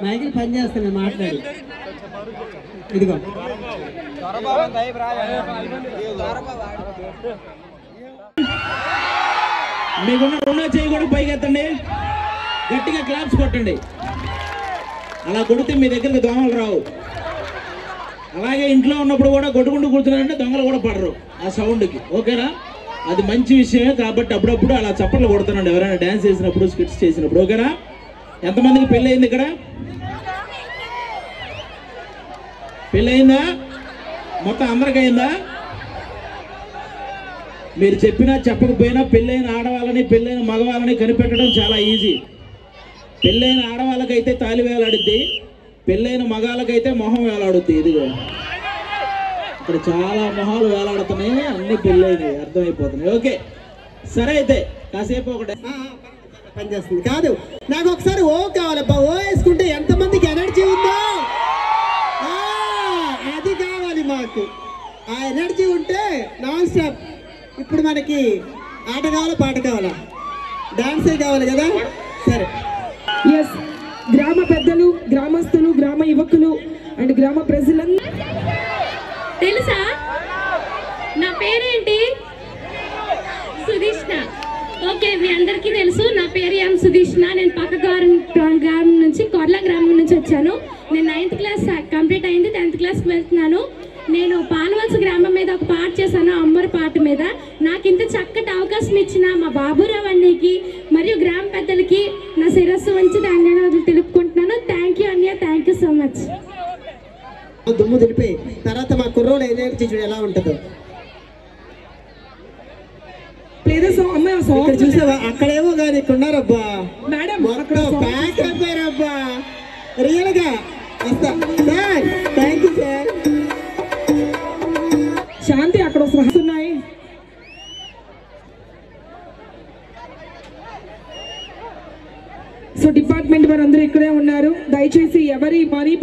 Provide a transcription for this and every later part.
Michael పని చేస్తాను మాట్లాడి ఇదిగో మీకున్న రెండో చేయి కూడా పైకి ఎత్తండి, గట్టిగా క్లాప్స్ కొట్టండి. అలా కొడితే మీ దగ్గరికి దోమలు రావు. అలాగే ఇంట్లో ఉన్నప్పుడు కూడా కొట్టుకుంటూ కూర్చున్నారంటే దొంగలు కూడా పడరు ఆ సౌండ్కి. ఓకేనా? అది మంచి విషయమే. కాబట్టి అప్పుడప్పుడు అలా చప్పట్లు కొడుతున్నాండి ఎవరైనా డ్యాన్స్ చేసినప్పుడు, స్కిట్స్ చేసినప్పుడు. ఓకేనా? ఎంతమందికి పెళ్ళి అయింది ఇక్కడ? పెళ్ళి అయిందా? మొత్తం అందరికి అయిందా? మీరు చెప్పినా చెప్పకపోయినా పెళ్ళైన ఆడవాళ్ళని పెళ్ళైన మగవాళ్ళని కనిపెట్టడం చాలా ఈజీ. పెళ్ళైన ఆడవాళ్ళకైతే తాలి వేలాడుద్ది, పెళ్ళైన మగాళ్ళకైతే మొహం వేలాడుద్ది. ఇదిగో ఇక్కడ చాలా మొహాలు వేలాడుతున్నాయి, అన్ని పెళ్ళైనవి అర్థమైపోతున్నాయి. ఓకే సరే, అయితే కాసేపు ఒకటి పనిచేస్తుంది కాదు. నాకు ఒకసారి ఓ కావాలబ్బా. ఓ వేసుకుంటే ఎంతమందికి ఎనర్జీ ఉందో అది కావాలి మాకు. ఆ ఎనర్జీ ఉంటే నాన్ స్టాప్. ఇప్పుడు మనకి ఆట కావాలా, పాట కావాలా, డాన్సే కావాలి కదా. సరే, ఎస్, గ్రామ పెద్దలు, గ్రామస్తులు, గ్రామ యువకులు అండ్ గ్రామ ప్రజలందరూ తెలుసా నా పేరేంటి? సుదీష్ణ. ఓకే, మీ అందరికీ తెలుసు నా పేరు ఎం సుదీష్ణ. నేను పక్క గ్రామం నుంచి, కొర్ల గ్రామం నుంచి వచ్చాను. నేను 9th క్లాస్ కంప్లీట్ అయింది, 10th క్లాస్కి వెళ్తున్నాను. నేను పాలవలస గ్రామం మీద ఒక పాట చేశాను, అమ్మరు పాట మీద. నాకు ఇంత చక్కటి అవకాశం ఇచ్చిన మా బాబురావు అన్నయ్యకి మరియు గ్రామ పెద్దలకి నా శిరస్సు వంచి ధన్యవాదాలు తెలుపుకుంటున్నాను. థ్యాంక్ యూ అన్నయ్య, థ్యాంక్ యూ సో మచ్. దుమ్ము దులిపి తర్వాత మా కుర్రోలు ఎనర్జీ చూడు ఎలా ఉంటుందో. ఇక్కడ చూసావా? అక్కడేమో కానీ ఇక్కడ ఉన్నారబ్బా మేడం, మొత్తం ప్యాక్ అయిపోయారబ్బా. రియల్ గా వస్తా సార్. Thank you sir. శాంతి అక్కడ వస్తున్నాయి. సో డిపార్ట్మెంట్ వారందరూ ఇక్కడే ఉన్నారు. దయచేసి ఎవరి మనీ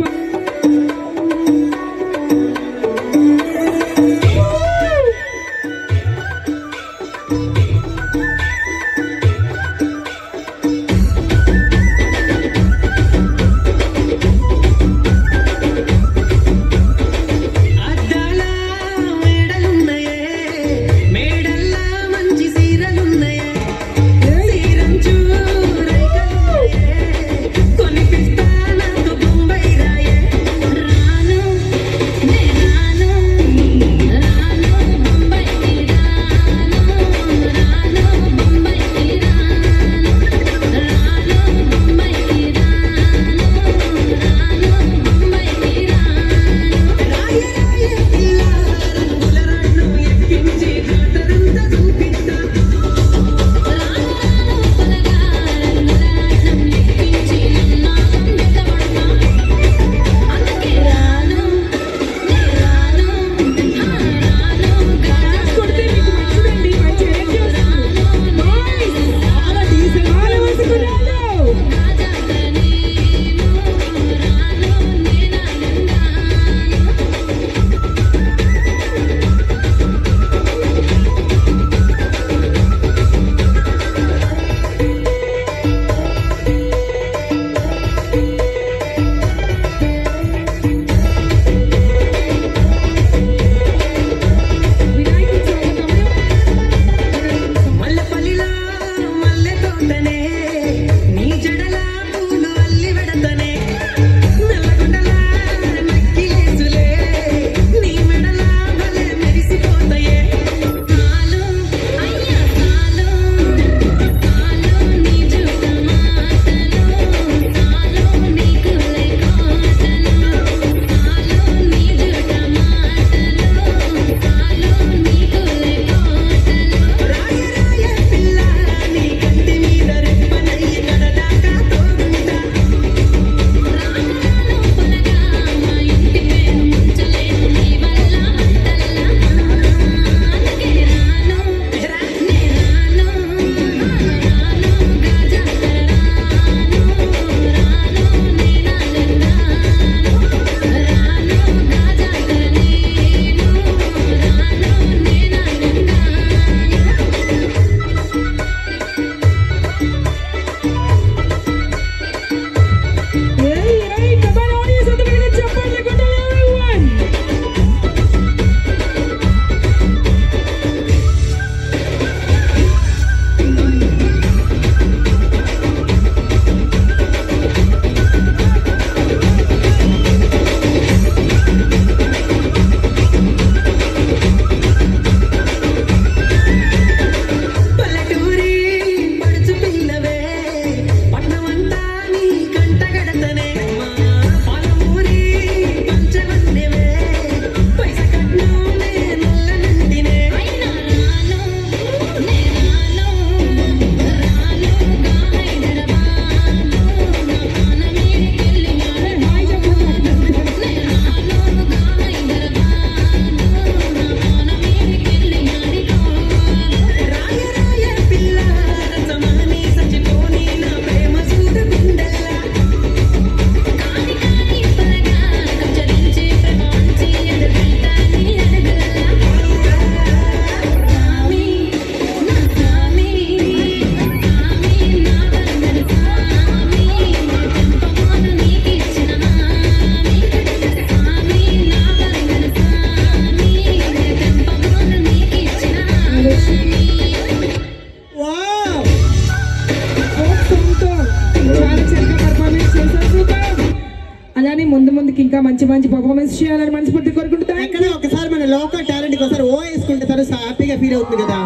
మీకు ఇంకా మంచి మంచి పర్ఫార్మెన్స్ చేయాలని మనస్ఫూర్తి కోరుకుంటున్నాను. ఎక్కడ ఒకసారి మన లోకల్ టాలెంట్ ఒకసారి ఓ వేసుకుంటే తను హ్యాపీగా ఫీల్ అవుతుంది కదా.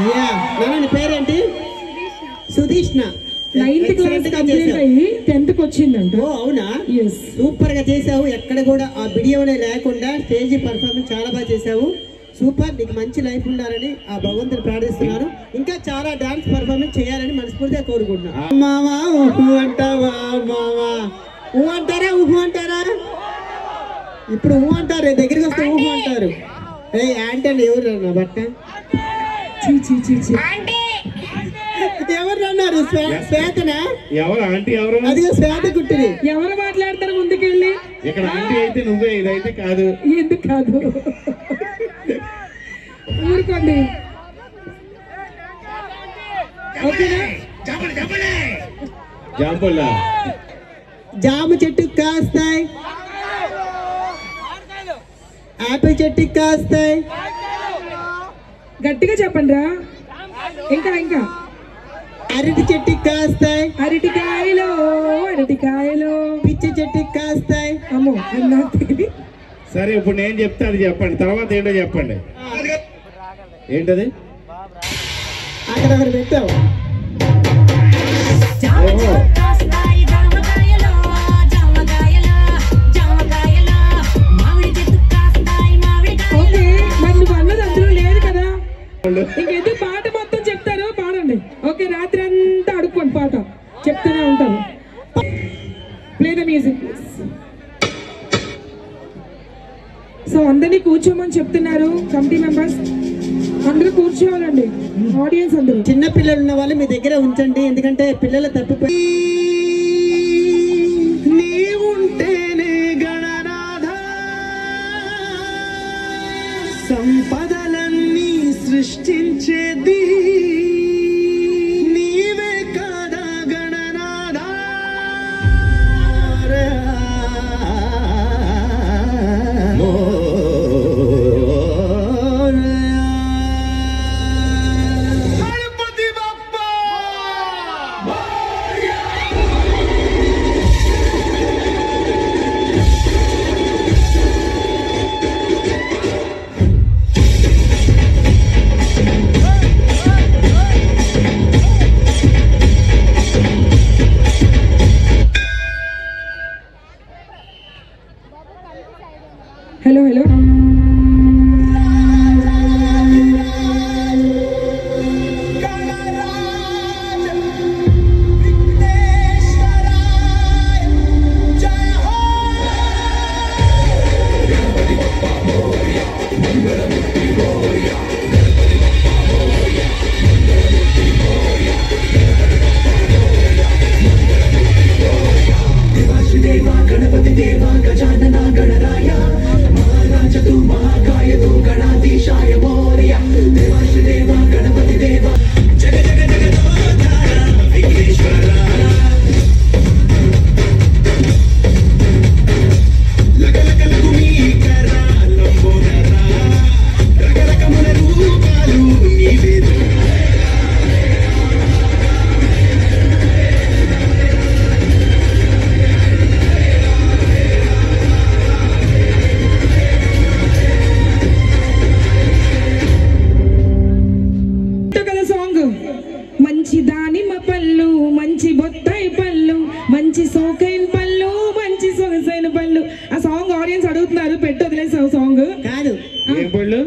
యా నాన్న పేరేంటి? సుధీష్ణ. 9th క్లాస్ కంప్లీట్ అయ్యి 10th కి వచ్చిందంట. ఓ అవునా? yes సూపర్ గా చేసావు. ఎక్కడ కూడా ఆ వీడియోనే లేకుండా స్టేజ్ పర్ఫార్మెన్స్ చాలా బాగా చేసావు. సూపర్. నీకు మంచి లైఫ్ ఉండాలని ఆ భగవంతుని ప్రార్థిస్తున్నాను. ఇంకా చాలా డాన్స్ పర్ఫార్మెన్స్ చేయాలని మనస్ఫూర్తిగా కోరుకుంటున్నాను. మావా ఊహు అంటావా? మావా ఊహు అంటారా? ఊహు అంటారా? ఇప్పుడు ఊహు అంటారు, దగ్గరికి వస్తే ఊహు అంటారు. ఏ యాంటీ అండి ఎవరు అన్న బట్ట ఎవరు అన్నారు? శ్వేతనా? ఎవరు ఆంటీ? ఎవరు? అదిగో శ్వేత కుట్టిని. ఎవరు మాట్లాడతారు ముందుకెళ్ళి? ఇక్కడ ఆంటీ అయితే నువ్వే, ఇదైతే కాదు. ఎందుకు కాదు? ఊరుకోండి. ఓకేనా? జాంపల్లా జాము చెట్టుకి కాస్తాయి, ఆపిల్ చెట్టుకి కాస్తాయి. గట్టిగా చెప్పండి రా. ఇంకా ఇంకా అరటి చెట్టుకి కాస్తాయి, అరటికాయలు అరటికాయలు పిచ్చి చెట్టుకి కాస్తాయి. అమ్మో అన్నా. సరే ఇప్పుడు నేను చెప్తా, అది చెప్పండి. తర్వాత ఏంటో చెప్పండి. ఏంటది? అక్కడ ఒకటి పెట్టావు. ఓహో ఓకే, మరి నువ్వు అన్నది అందులో లేదు కదా. ఇంకెందుకు పాట మొత్తం చెప్తారు, పాడండి. ఓకే, రాత్రి అంతా అడుక్కోండి, పాట చెప్తూనే ఉంటారు. Play the music please. So అందరినీ కూర్చోమని చెప్తున్నారు కమిటీ మెంబర్స్. అందరూ కూర్చోవాలండి, ఆడియన్స్ అందరూ. చిన్న పిల్లలు ఉన్న వాళ్ళు మీ దగ్గర ఉంచండి, ఎందుకంటే పిల్లలు తప్పిపోయి. నీవుంటేనే గణనాథ సంపదలన్నీ సృష్టించేది నీవే కదా గణనాథ. Hello hello. మంచి దానిమ్మ పళ్ళు, మంచి బొత్తాయి పళ్ళు, మంచి సోకైన పళ్ళు, మంచి సొగసైన పళ్ళు. ఆ సాంగ్ ఆడియన్స్ అడుగుతున్నారు, పెట్టి వదిలేసావు సాంగ్ కాదు. ఏం పళ్ళు?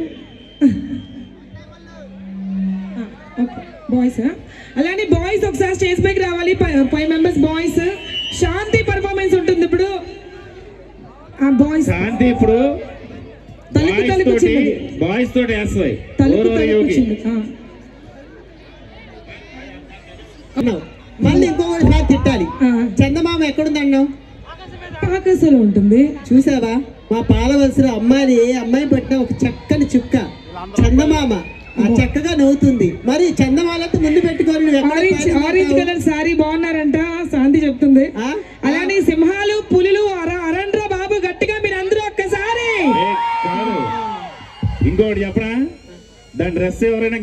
బాయ్స్. అలానే బాయ్స్ ఒకసారి స్టేజ్ పైకి రావాలి. 5 మెంబర్స్ బాయ్స్. శాంతి పర్ఫార్మెన్స్ ఉంటుంది ఇప్పుడు. ఆ బాయ్స్ శాంతి ఇప్పుడు తలుపు తలుపు వచ్చింది, బాయ్స్ తోటి వేస్తాయి. తలుపు తలుపు వచ్చింది. మళ్ళీ ఇంకొకటి తిట్టాలి. చందమామ ఎక్కడుందన్నావు? ఆకాశంలో ఉంటుంది. చూసావా? మా పాలవలసిన అమ్మాయిని అమ్మాయి పట్టిన ఒక చక్కని చుక్క చందమామ చక్కగా నవ్వుతుంది. మరి చందమామతో ముందు పెట్టుకొని ఆరెంజ్ కలర్ సారీ బాగున్నారంట శాంతి చెప్తుంది. అలానే సింహాలు పులులు అరండ్రా బాబు, గట్టిగా మీరు అందరూ ఒక్కసారి. ఇంకోటి చెప్పరా, దాని డ్రెస్ ఎవరైనా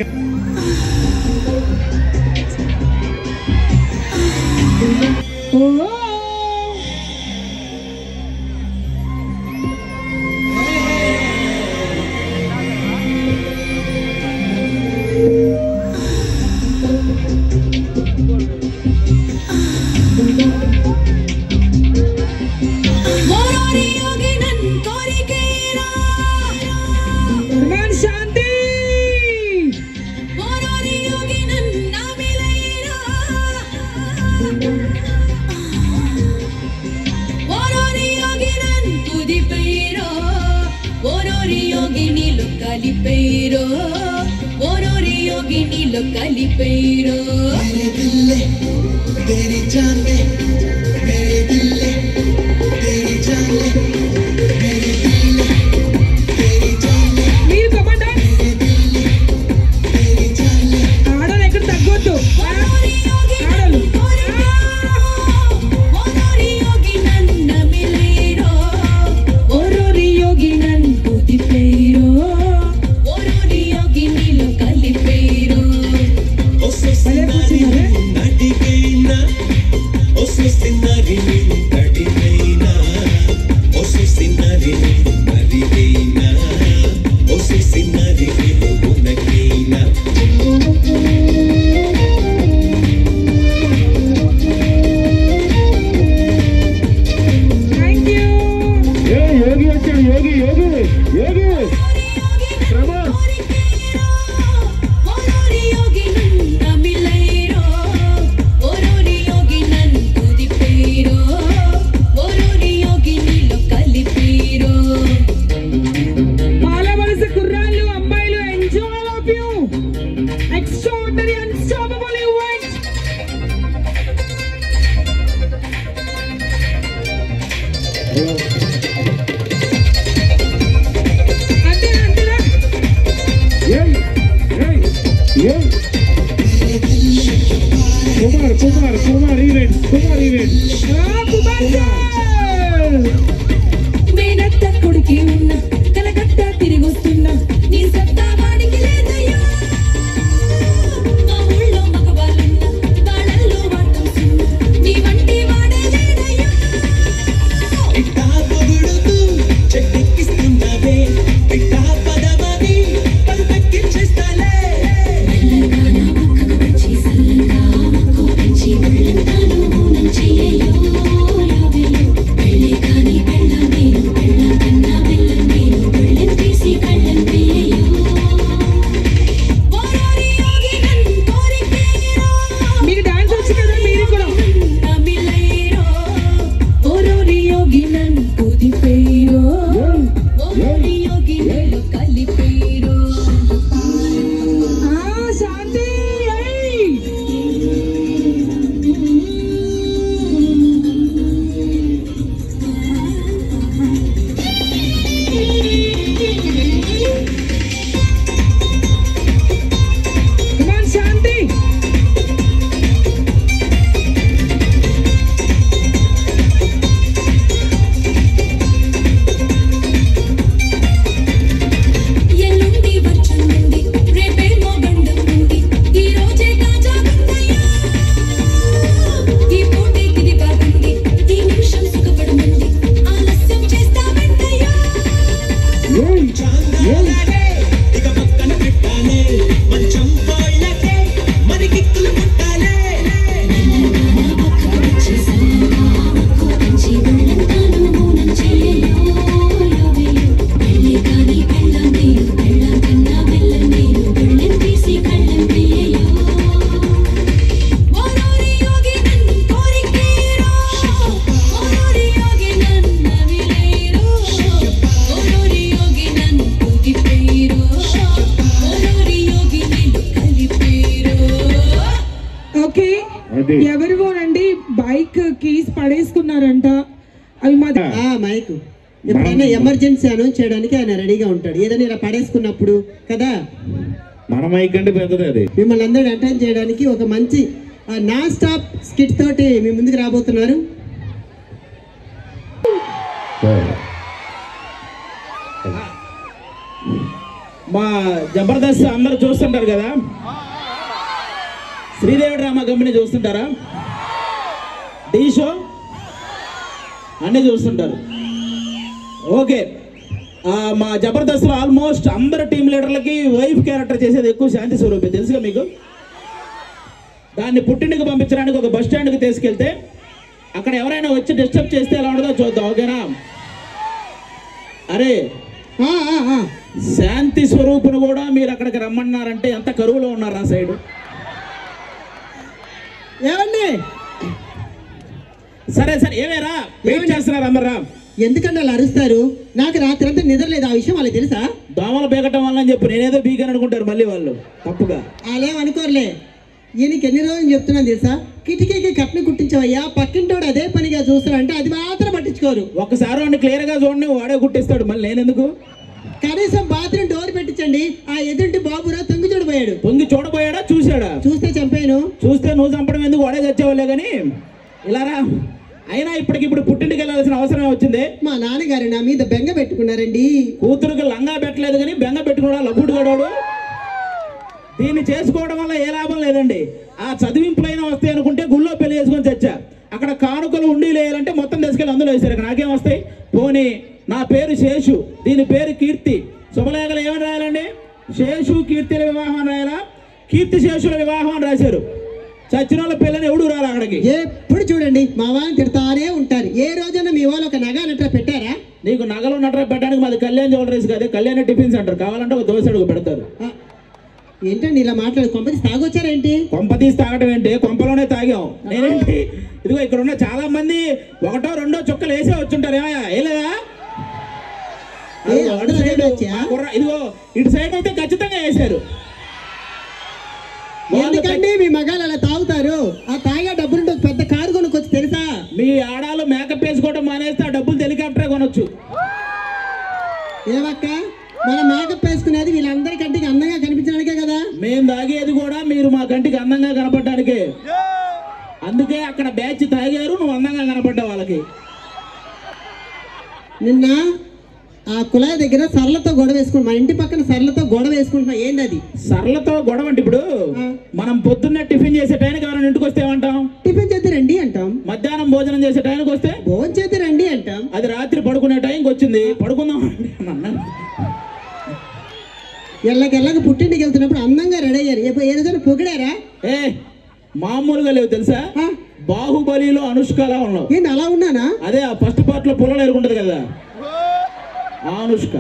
కలిపేరో ఓరోరి యోగినిలో కలిపేరో మీరు కమాండ్ ఆడలు ఎక్కడ తగ్గొద్దు ఆడలు ఓరోరి యోగి నన్న మిలేరో ఓరోరి యోగి నన్ కుదిపేరో ఓరోరి యోగినిలో కలిపేరో భలే కూర్చున్నారే థ్యాంక్ యూ యోగి వచ్చాడు యోగి యోగి యోగి ప్రభాస్ ఓరోరి యోగి నన్న మిలేరో ఓరోరి యోగి నన్ కుదిపేరో ఓరోరి యోగినిలో కలిపేరో పాల వలస కుర్రాళ్ళు అమ్మాయిలు enjoy of you extraordinary unstoppable event అంతేనా ఏయ్ ఏయ్ ఏయ్ కుమార్ ఈవెంట్ కుమార్ సార్ మేనత్త కొడుకి ఉన్న కలకట్ట తిరిగొస్తున్నా నీ సత్తా వాడికి లేదయ్యా మా ఊళ్ళో మగవాళ్ళున్నా వాళ్ళల్లో వాడుతున్నా నీ వంటి వాడే లేదయ్యా మెల్లగానా పక్కకు వచ్చి సల్లంగా మక్కో పెంచి ఒళ్ళంతాను మౌనం చెయ్యయ్యో యావెయ్యో పెళ్ళే కాని పెళ్ళం నేను పెళ్ళం కన్నా వెళ్ళం నేను పెళ్ళం తీసి కళ్ళం వేయయ్యో ఓరోరి యోగి నన్ కోరికేరో మీకు డాన్స్ వచ్చు కదా మీరు కూడా నమిలేరో ఓరోరి యోగి నన్ కుదిపేరో ఓరోరి యోగి నిలో కలిపేరో శాంతి ఏయ్ కమాన్ శాంతి ఎల్లుండి వచ్చుంది రేపేమో గండం ఉంది ఈ రోజే తాజా గుందయ్యా ఈ పూటేకిది బాగుంది ఈ నిమిషం సుఖపడమంది ఆలస్యం చేస్తామంటయ్యా వచ్చి సల్లంగా మక్కో పెంచి ఒళ్ళంతాను మౌనం చెయ్యయ్యో యావెయ్యో పెళ్ళే కాని పెళ్ళం నేను పెళ్ళం కన్నా వెళ్ళం నేను పెళ్ళం తీసి కళ్ళం వేయయ్యో ఓరోరి యోగి నన్ కోరికేరో ఓరోరి యోగి నన్ నమిలేరో ఓరోరి యోగి నన్ కుదిపేరో ఓరోరి యోగి నిలో కలిపేరో ఓకే అది. ఎవరివోనండి బైక్ కీస్ పడేసుకున్నారంట అవి మా మైక్ ఎప్పుడైనా ఎమర్జెన్సీ అనౌన్స్ చేయడానికి ఆయన రెడీగా ఉంటాడు ఏదైనా ఇలా పడేసుకున్నప్పుడు కదా మన మైక్ అంటే పెద్దది అది మిమ్మల్ని అందరూ ఎంటర్టైన్ చేయడానికి ఒక మంచి నాన్ స్టాప్ స్కిట్ తోటి మీ ముందుకు రాబోతున్నారు మా జబర్దస్త్ అందరు చూస్తుంటారు కదా శ్రీదేవి డ్రామా కంపెనీ చూస్తుంటారా టీ షో అన్నీ చూస్తుంటారు ఓకే మా జబర్దస్త్లో ఆల్మోస్ట్ అందరు టీం లీడర్లకి వైఫ్ క్యారెక్టర్ చేసేది ఎక్కువ శాంతి స్వరూపే తెలుసుగా మీకు దాన్ని పుట్టింటికి పంపించడానికి ఒక బస్ స్టాండ్కి తీసుకెళ్తే అక్కడ ఎవరైనా వచ్చి డిస్టర్బ్ చేస్తే ఎలా ఉండదో చూద్దాం ఓకేనా అరే శాంతి స్వరూపును కూడా మీరు అక్కడికి రమ్మన్నారంటే ఎంత కరువులో ఉన్నారు ఆ సైడ్ ఏమండి సరే సరే ఏమేరా వెయిట్ చేస్తున్నారు అందరా ఎందుకంటే అలా అరుస్తారు నాకు రాత్రి అంతా నిద్ర లేదు. ఆ విషయం వాళ్ళకి తెలుసా? దోమలు బీగటం వల్ల అని చెప్పి నేనేదో బీగాను అనుకుంటారు మళ్ళీ వాళ్ళు తప్పుగా. అలాగనుకోరులే. ఈయనకి ఎన్ని రోజులు చెప్తున్నాను తెలుసా? కిటికీకి కట్న కుట్టించవయ్యా, పక్కింటోడు అదే పనిగా చూస్తాడంటే అది మాత్రం పట్టించుకోరు. ఒక్కసారి వాడిని క్లియర్ గా చూడండి, వాడే కుట్టిస్తాడు. మళ్ళీ నేనెందుకు? కనీసం బాత్రూమ్ డోర్ పెట్టించండి. ఆ ఎదుటి బాబురా తొంగి చూడబోయాడు. తొంగి చూడబోయాడా? చూశాడా? చూస్తే చంపాను. చూస్తే నువ్వు చంపడం ఎందుకు? వాడే చచ్చేవాళ్ళే కానీ ఇలా రా. అయినా ఇప్పటికిప్పుడు పుట్టింటికి వెళ్ళాల్సిన అవసరమే వచ్చింది. మా నాన్నగారు నా మీద బెంగ పెట్టుకున్నారండి. కూతురుకి లంగా పెట్టలేదు కానీ బెంగ పెట్టుకున్నాడు లబ్బుడు గడవాడు. దీన్ని చేసుకోవడం వల్ల ఏ లాభం లేదండి. ఆ చదివింపులైనా వస్తాయి అనుకుంటే గుళ్ళో పెళ్లి చేసుకొని చచ్చా. అక్కడ కానుకలు ఉండి లేయాలంటే మొత్తం తీసుకెళ్ళి అందులో వేసారు. ఇక్కడ నాకేం వస్తాయి? పోనీ నా పేరు శేషు, దీని పేరు కీర్తి. శుభలేఖలు ఏమని రాయాలండి? శేషు కీర్తిల వివాహం అని రాయాలా? కీర్తి శేషుల వివాహం అని రాశారు. చచ్చిన వాళ్ళ పిల్లని ఎవడు రాలి అక్కడికి. ఎప్పుడు చూడండి మా వాళ్ళని తిడతానే ఉంటారు. ఏ రోజైనా మీ వాళ్ళు ఒక నగ నట్ర పెట్టారా? నీకు నగలు నట్ర పెట్టడానికి మాది కళ్యాణ్ జ్యువెలరీస్ కాదు, కళ్యాణ్ టిఫిన్ సెంటర్. కావాలంటే ఒక దోశ అడుగు పెడతారు. ఏంటండి ఇలా మాట్లాడు? కొంపతీసి తాగొచ్చారేంటి? కొంపతీసి తాగడం ఏంటి? కొంపలోనే తాగాం. నేనేంటి ఇదిగో ఇక్కడ ఉన్న చాలా మంది ఒకటో రెండో చుక్కలు వేసే వచ్చుంటారు. ఏమయ్యా వేయలేదా? ఇదిగో ఇటు సైడ్ అయితే ఖచ్చితంగా వేశారు. ఎందుకంటే మీ మగాళ్ళు అలా తాగుతారు. ఆ తాగే డబ్బులుంటే పెద్ద కారు కొనుక్కొచ్చు తెలుసా? మీ ఆడాలు మేకప్ వేసుకోవడం మానేస్తే ఆ డబ్బులు హెలికాప్టరే కొనొచ్చు. ఏమక్క, మనం మేకప్ వేసుకునేది వీళ్ళందరి కంటికి అందంగా కనిపించడానికే కదా. మేము తాగేది కూడా మీరు మా కంటికి అందంగా కనపడడానికే. అందుకే అక్కడ బ్యాచ్ తాగారు, నువ్వు అందంగా కనపడ్డా వాళ్ళకి. నిన్న ఆ కుళాయి దగ్గర సర్లతో గొడవ వేసుకుంటా. మన ఇంటి పక్కన సర్లతో గొడవ వేసుకుంటున్నా. ఏంది అది? సర్లతో గొడవ అంటే ఇప్పుడు మనం పొద్దున్నే టిఫిన్ చేసే టైంకి ఎవరైనా ఇంటికి వస్తే ఏమంటాం? టిఫిన్ చేద్ది రండి అంటాం. మధ్యాహ్నం భోజనం చేసే టైంకి వస్తే భోజనం చేద్ది రండి అంటాం. అది రాత్రి పడుకునే టైంకి వచ్చింది, పడుకుందాం ఎల్లకి పుట్టింటికి వెళ్తున్నప్పుడు అందంగా రెడీ అయ్యారు. ఏ రోజున పొగిడారా? మామూలుగా లేవు తెలుసా? బాహుబలిలో అనుష్కలా ఉన్నావు. ఏంటి అలా ఉన్నానా? అదే ఆ ఫస్ట్ పార్ట్ లో పొలం ఎరుగుంటది కదా, అనుష్క.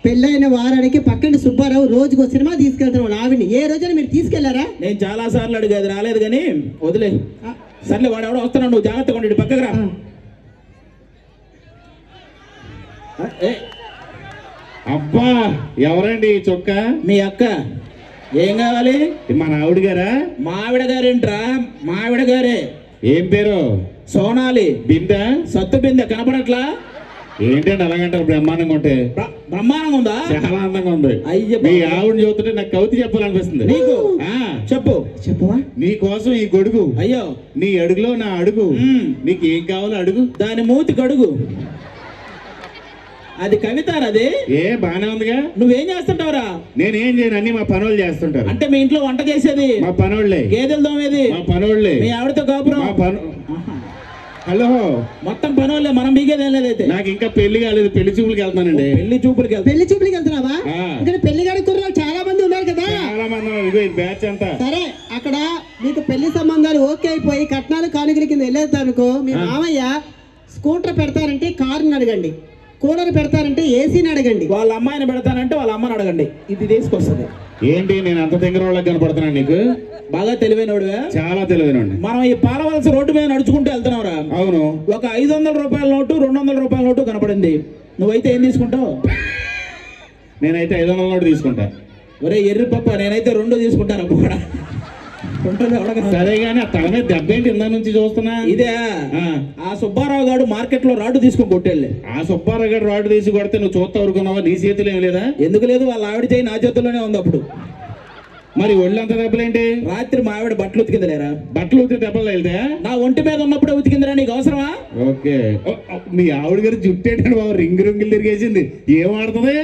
పెళ్ళైన వారానికి పక్కన సుబ్బారావు రోజుకు సినిమా తీసుకెళ్తున్నాడు ఆవిడ్ని. ఏ రోజైనా మీరు తీసుకెళ్లారా? నేను చాలా సార్లు అడిగేది, రాలేదు కానీ వదిలే. సర్లే, వాడు ఎవడో వస్తున్నాడు, నువ్వు జాగ్రత్తగా ఉండి పక్కకు రా. అబ్బా, ఎవరండి ఈ చొక్క? మీ అక్క. ఏం కావాలి? మన ఆవిడ గారా? మావిడ గారేంట్రా? మావిడ గారే. ఏం పేరు? సోనాలి. బిందా? సత్తు బిందె కనపడట్లా? ఏంటంటే అలాగంటారు? బ్రహ్మాండంగా ఉంటే. బ్రహ్మాండంగా ఉందా? చాలా అందంగా ఉంది. మీ ఆవిడని చూస్తుంటే నాకు కవిత చెప్పాలనిపిస్తుంది. నీకు చెప్పు. చెప్పవా? నీ కోసం ఈ గొడుగు. అయ్యో, నీ అడుగులో నా అడుగు. నీకు ఏం కావాలో అడుగు. దాని మూతి కడుగు. అది కవితారా? అది బానే ఉందిగా. నువ్వేం చేస్తుంటావురా? నేనేం చేయను, అన్ని మా పనులు చేస్తుంటారు. అంటే మీ ఇంట్లో వంట చేసేది మా పనోళ్లే. గేదెలు తోమేది మా పనోళ్లే. మీ ఆవిడతో కాపురం. హలో, మొత్తం పనోళ్లే. మనం బీగేది ఏం లేదైతే. నాకు ఇంకా పెళ్లి కాలేదు, పెళ్లి చూపులకి వెళ్తానండి. పెళ్లి చూపులకి పెళ్లి చూపులకి వెళ్తున్నావా? ఇక్కడ పెళ్లి గారి కుర్రాలు చాలా మంది ఉన్నారు కదా. చాలా మంది బ్యాచ్ అంతా. సరే, అక్కడ మీకు పెళ్లి సంబంధాలు ఓకే అయిపోయి కట్నాలు కానుకల కింద వెళ్ళేదనుకో, మీ మామయ్య స్కూటర్ పెడతారంటే కారుని అడగండి, కూలర్ పెడతారంటే ఏసీని అడగండి, వాళ్ళ అమ్మాయిని పెడతానంటే వాళ్ళ అమ్మని అడగండి. ఇది తీసుకొస్తుంది. ఏంటి నేను అంత దగ్గర వాళ్ళకి కనపడుతున్నాను? నీకు బాగా తెలివైనోడుగా. చాలా తెలివైనోడు. మనం ఈ పాలవలస రోడ్డు మీద నడుచుకుంటూ వెళ్తున్నావురా. అవును. ఒక 500 రూపాయల నోటు, 200 రూపాయల నోటు కనపడింది. నువ్వైతే ఏం తీసుకుంటావు? నేనైతే 500 నోటు తీసుకుంటా. ఒరే ఎర్రి పప్ప, నేనైతే 2 తీసుకుంటాను. కూడా సరే గానీ ఆ తల మీద దెబ్బ ఏంటి ఇందా నుంచి చూస్తున్నా? ఇదే ఆ సుబ్బారావు గారు మార్కెట్ లో రాడ్డు తీసుకొని కొట్టేళ్ళే. ఆ సుబ్బారావు గారు రాడ్డు తీసి కొడితే నువ్వు చూస్తా ఊరుకున్నావా? నీ చేతులు ఏం లేదా? ఎందుకు లేదు, వాళ్ళ ఆవిడ చేయి నా చేతుల్లోనే ఉంది. అప్పుడు మరి ఒళ్ళంత దెబ్బలేంటి? రాత్రి మా ఆవిడ బట్టలు ఉతికిందిలేరా. బట్టలు ఉతికి దెబ్బలు వెళ్తాయా? నా ఒంటి మీద ఉన్నప్పుడే ఉతికిందిరా. నీకు అవసరమా? ఓకే. మీ ఆవిడ గారు జుట్టేటండి బాబు, రింగు రింగులు తిరిగేసింది. ఏం వాడుతుంది?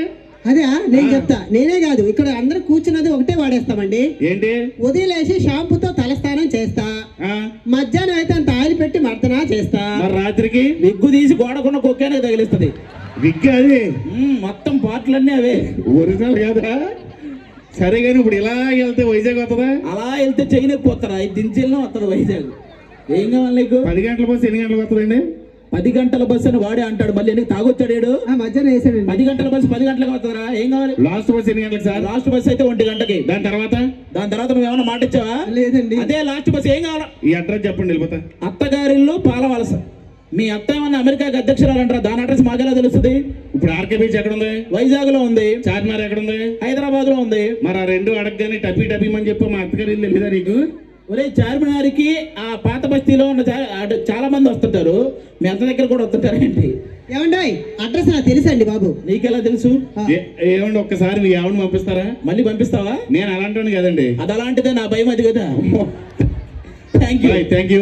అదే నేను చెప్తా. నేనే కాదు, ఇక్కడ అందరూ కూర్చున్నది ఒకటే వాడేస్తామండి. ఏంటి? ఉదయం లేచి షాంపూతో తలస్నానం చేస్తా, మధ్యాహ్నం అయితే అంత ఆయిల్ పెట్టి మర్దనా చేస్తా, మరి రాత్రికి విగ్గు తీసి గోడకున్న కుక్కానికి తగిలిస్తుంది. విగ్గు అది మొత్తం పాటలన్నీ అవే, ఒరిజినల్ కాదా? సరే కానీ ఇప్పుడు ఇలా వెళ్తే వైజాగ్ వస్తుందా? అలా వెళ్తే చెయ్యి నొప్పి వస్తారా? దించెల్లో వస్తుంది వైజాగ్. ఏం కావాలి నీకు? 10 గంటల బస్సు ఎన్ని గంటలకు వస్తుందండి? 10 గంటల బస్సు అని వాడే అంటాడు. మళ్ళీ ఎందుకు తాగొచ్చాడు? మధ్యాహ్నం వేసాడు. 10 గంటల బస్సు 10 గంటలకు వస్తుందా? ఏం కావాలి? లాస్ట్ బస్సు ఎన్ని గంటలకు సార్? లాస్ట్ బస్సు అయితే 1 గంటకి. దాని తర్వాత నువ్వేమన్నా మాట ఇచ్చావా? లేదండి. అదే లాస్ట్ బస్సు. ఏం కావాలా? ఈ అడ్రస్ చెప్పండి, వెళ్ళిపోతా. అత్తగారిల్లు పాలవలస. మీ అత్త ఏమన్నా అమెరికాకి అధ్యక్షురాలంటారా? దాని అడ్రస్ మాకెలా తెలుస్తుంది? ఇప్పుడు ఆర్కే బీచ్ ఎక్కడ ఉంది? వైజాగ్ లో ఉంది. చార్మినార్ ఎక్కడ ఉంది? హైదరాబాద్ లో ఉంది. మరి ఆ రెండు అడగగానే టపీ అని చెప్పి మా అత్తగారు ఇల్లు తెలీదా నీకు? ఒరే చార్మినార్కి ఆ పాత బస్తీలో ఉన్న చాలా మంది వస్తుంటారు, మీ అత్త దగ్గర కూడా వస్తుంటారేంటి? ఏమండి అడ్రస్ నాకు తెలుసండి బాబు. నీకెలా తెలుసు? ఏమండి ఒక్కసారి మీ ఆవిడని పంపిస్తారా? మళ్ళీ పంపిస్తావా? నేను అలాంటి కదండి. అది అలాంటిదే, నా భయం అది కదా. Thank you.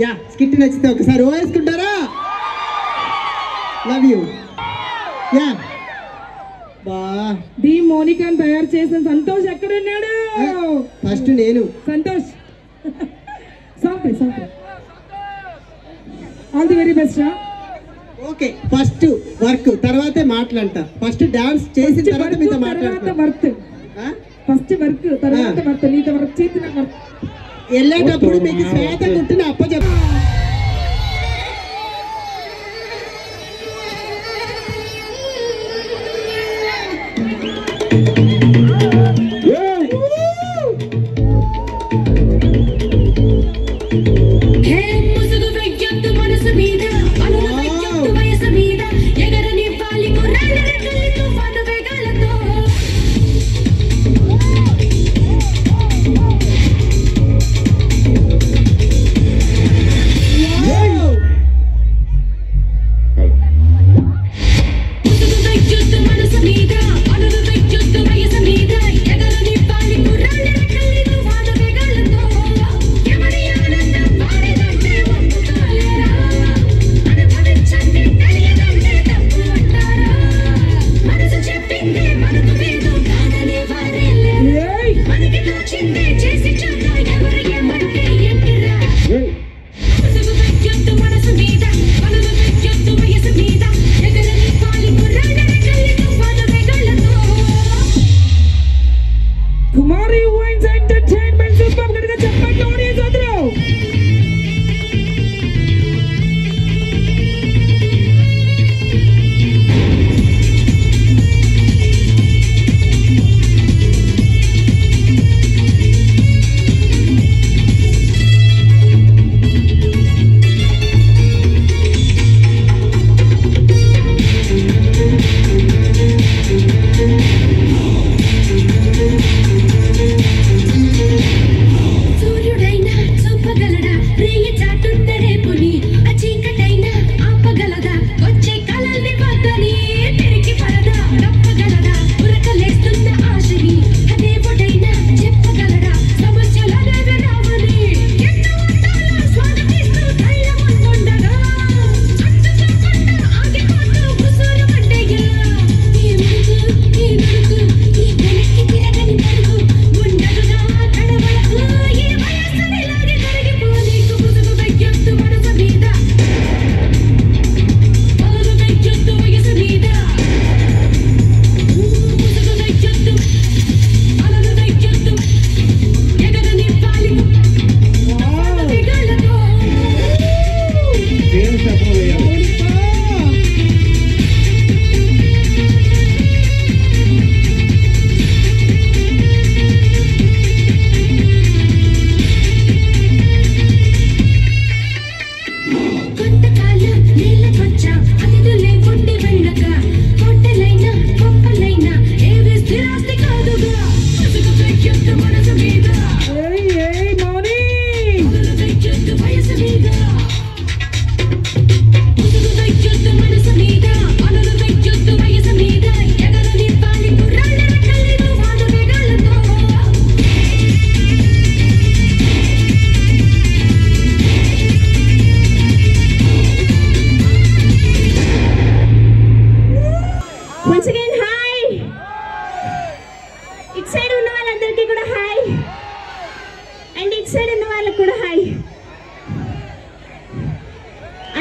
యా స్కిట్ నచ్చితే ఒకసారి వేసుకుంటారా? Love you. యా బా ది మోనికాని తయారు చేసిన సంతోష్ ఎక్కడున్నాడు? ఫస్ట్ నేను. సంతోష్ సాంపే all the very best. Okay first work తర్వాతే మాట్లాడతా. ఫస్ట్ డాన్స్ చేసిన తర్వాత మీతో మాట్లాడతా. వర్క్ ఫస్ట్ వర్క్ తర్వాత వర్క్. నీతో వర్క్ చేసిన వర్క్. వెళ్ళేటప్పుడు మీకు శ్వేత కుట్టిన అప్ప చెప్ప.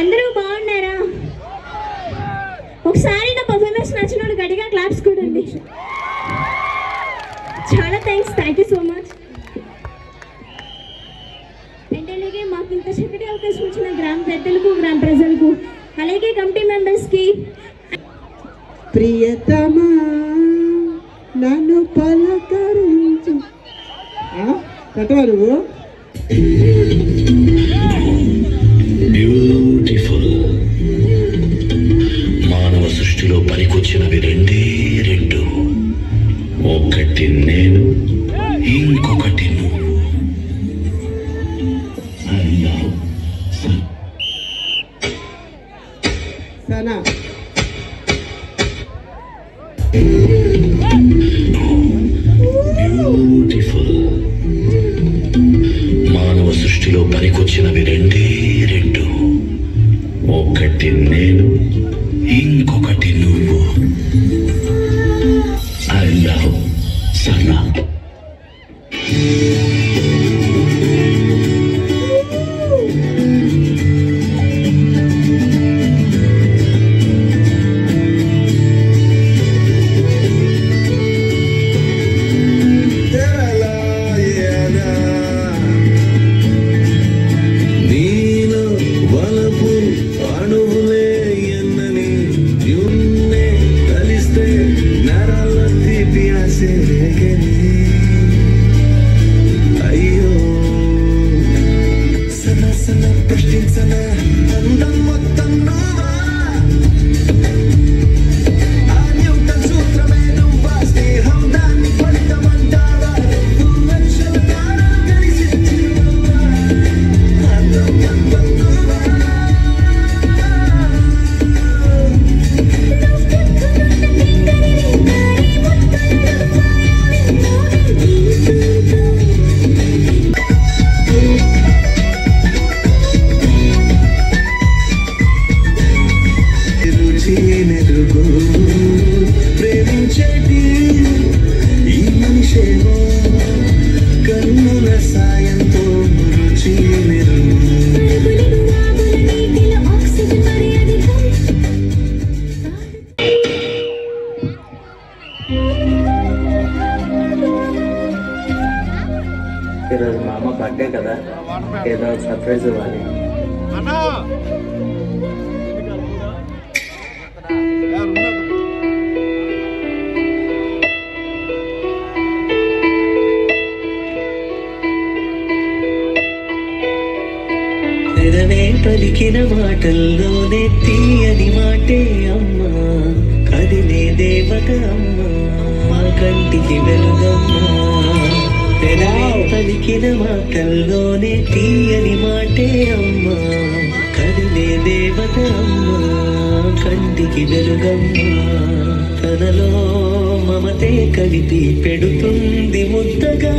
అందరూ బాగున్నారా? ఒకసారి నా పర్ఫార్మెన్స్ నచ్చినోడు గట్టిగా క్లాప్స్ కొట్టండి. చాలా thank you so much. And అలాగే మాకు ఇంత చక్కటి అవకాశం ఇచ్చిన గ్రామ పెద్దలకు, గ్రామ ప్రజలకు, అలాగే కమిటీ మెంబర్స్కి. ప్రియతమా నన్ను పలకరించు కట్టవా నువ్వు. Beautiful. పనికొచ్చినవి రెండే రెండు, ఒకటి నేను, ఇంకొకటి నువ్వు. సనా బ్యూటిఫుల్. మానవ సృష్టిలో పనికొచ్చినవి రెండే రెండు, ఒకటి నేను, ఇంకొకటి నువ్వు. I love Sana. ఈరోజు మా అమ్మ బర్త్డే కదా, ఏదో సర్ప్రైజ్ ఇవ్వాలి. పెదవే పలికిన మాటల్లోనే తీయని మాటే అమ్మా, కదిలే దేవత అమ్మా, మా కంటికి వెలుగమ్మా. పెదవే పలికిన మాటల్లోనే తీయని మాటే అమ్మా, కదిలే దేవత అమ్మా, కంటికి వెలుగమ్మా. తనలో మమతే కలిపి పెడుతుంది ముద్దగా,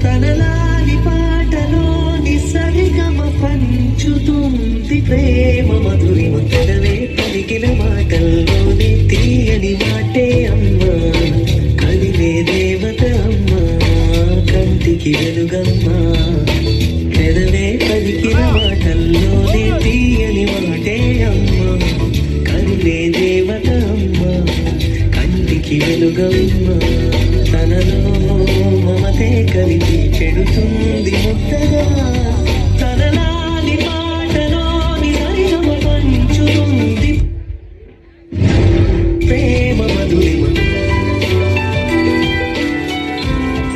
తనలాలి పాటలోని సరిగమ పంచుతుంది ప్రేమ మధురిమ. పెదవే పలికిన మాటల్లోనే తీయని మాటే అమ్మా, కదిలే దేవత అమ్మా, కంటికి వెలుగమ్మా. పెదవే పలికిన మాటల్లోనే తీయని మాటే అమ్మా, కదిలే దేవత అమ్మా, కంటికి వెలుగమ్మా. తనలో మమతే కలిపి పెడుతుంది ముద్దగా, తనలాలి పాటలోని సరిగమ పంచుతుంది ప్రేమ మధురిమ.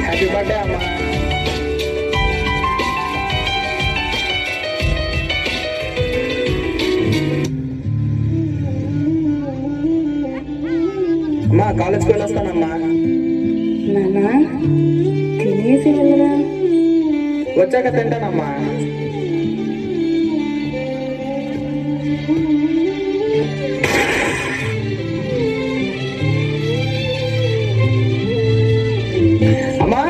హ్యాపీ బర్త్డే అమ్మా. అమ్మా కాలేజ్కి వెళ్ళొస్తానమ్మా. నాన్న తినేసి వెళ్ళరా. వచ్చాక తింటానమ్మా. అమ్మా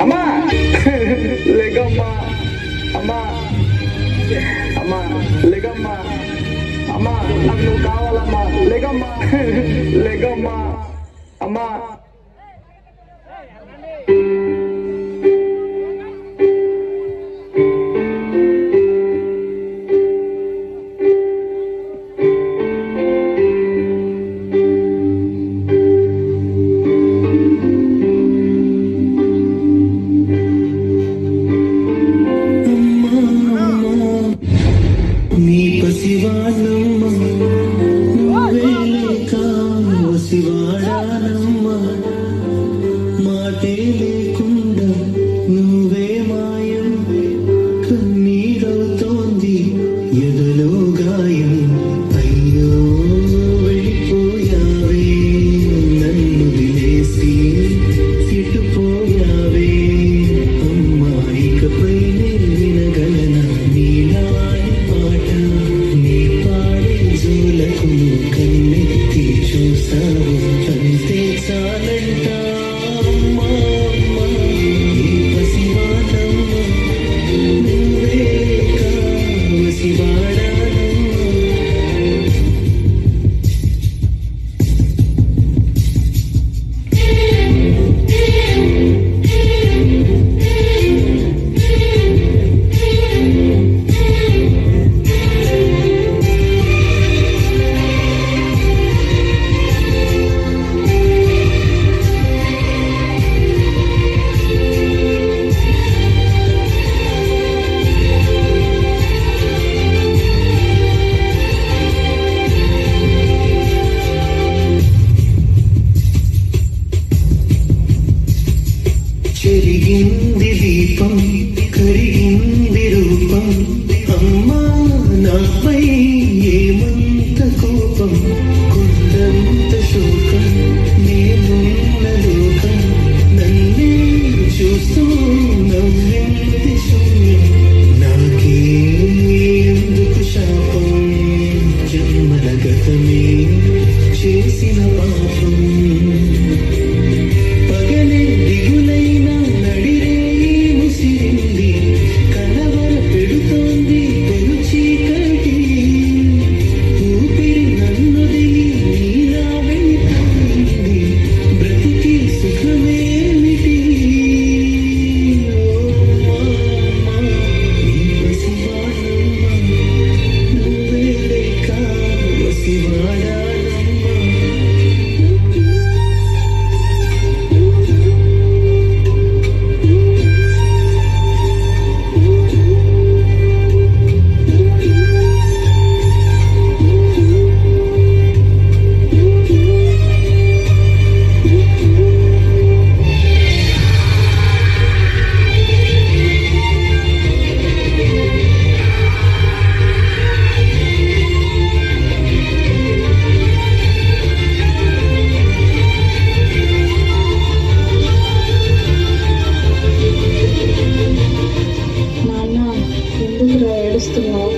అమ్మా లేగమ్మా. అమ్మా అమ్మా లేగమ్మా. అమ్మా నాకు నువ్వు కావాలమ్మా. లేగమ్మా లేగమ్మా. అమ్మా నీ పసివానమ్మ, నువ్వే లేక వసివాడానమ్మ. గతమే చేసిన పాపం పగలే దిగులైన నడిరే ముసిరింది కలవర పెడుతోంది పెను చీకటి ఊపిరి నన్నొదిలి నీలా వెళ్ళిపోయింది బ్రతికి సుఖమేమిటి ఓ మామా నీ పసివాడమ్మ నువ్వే లేక పసివాడాలమ్మ నాన్న ఎందుకు ఏడుస్తున్నావు?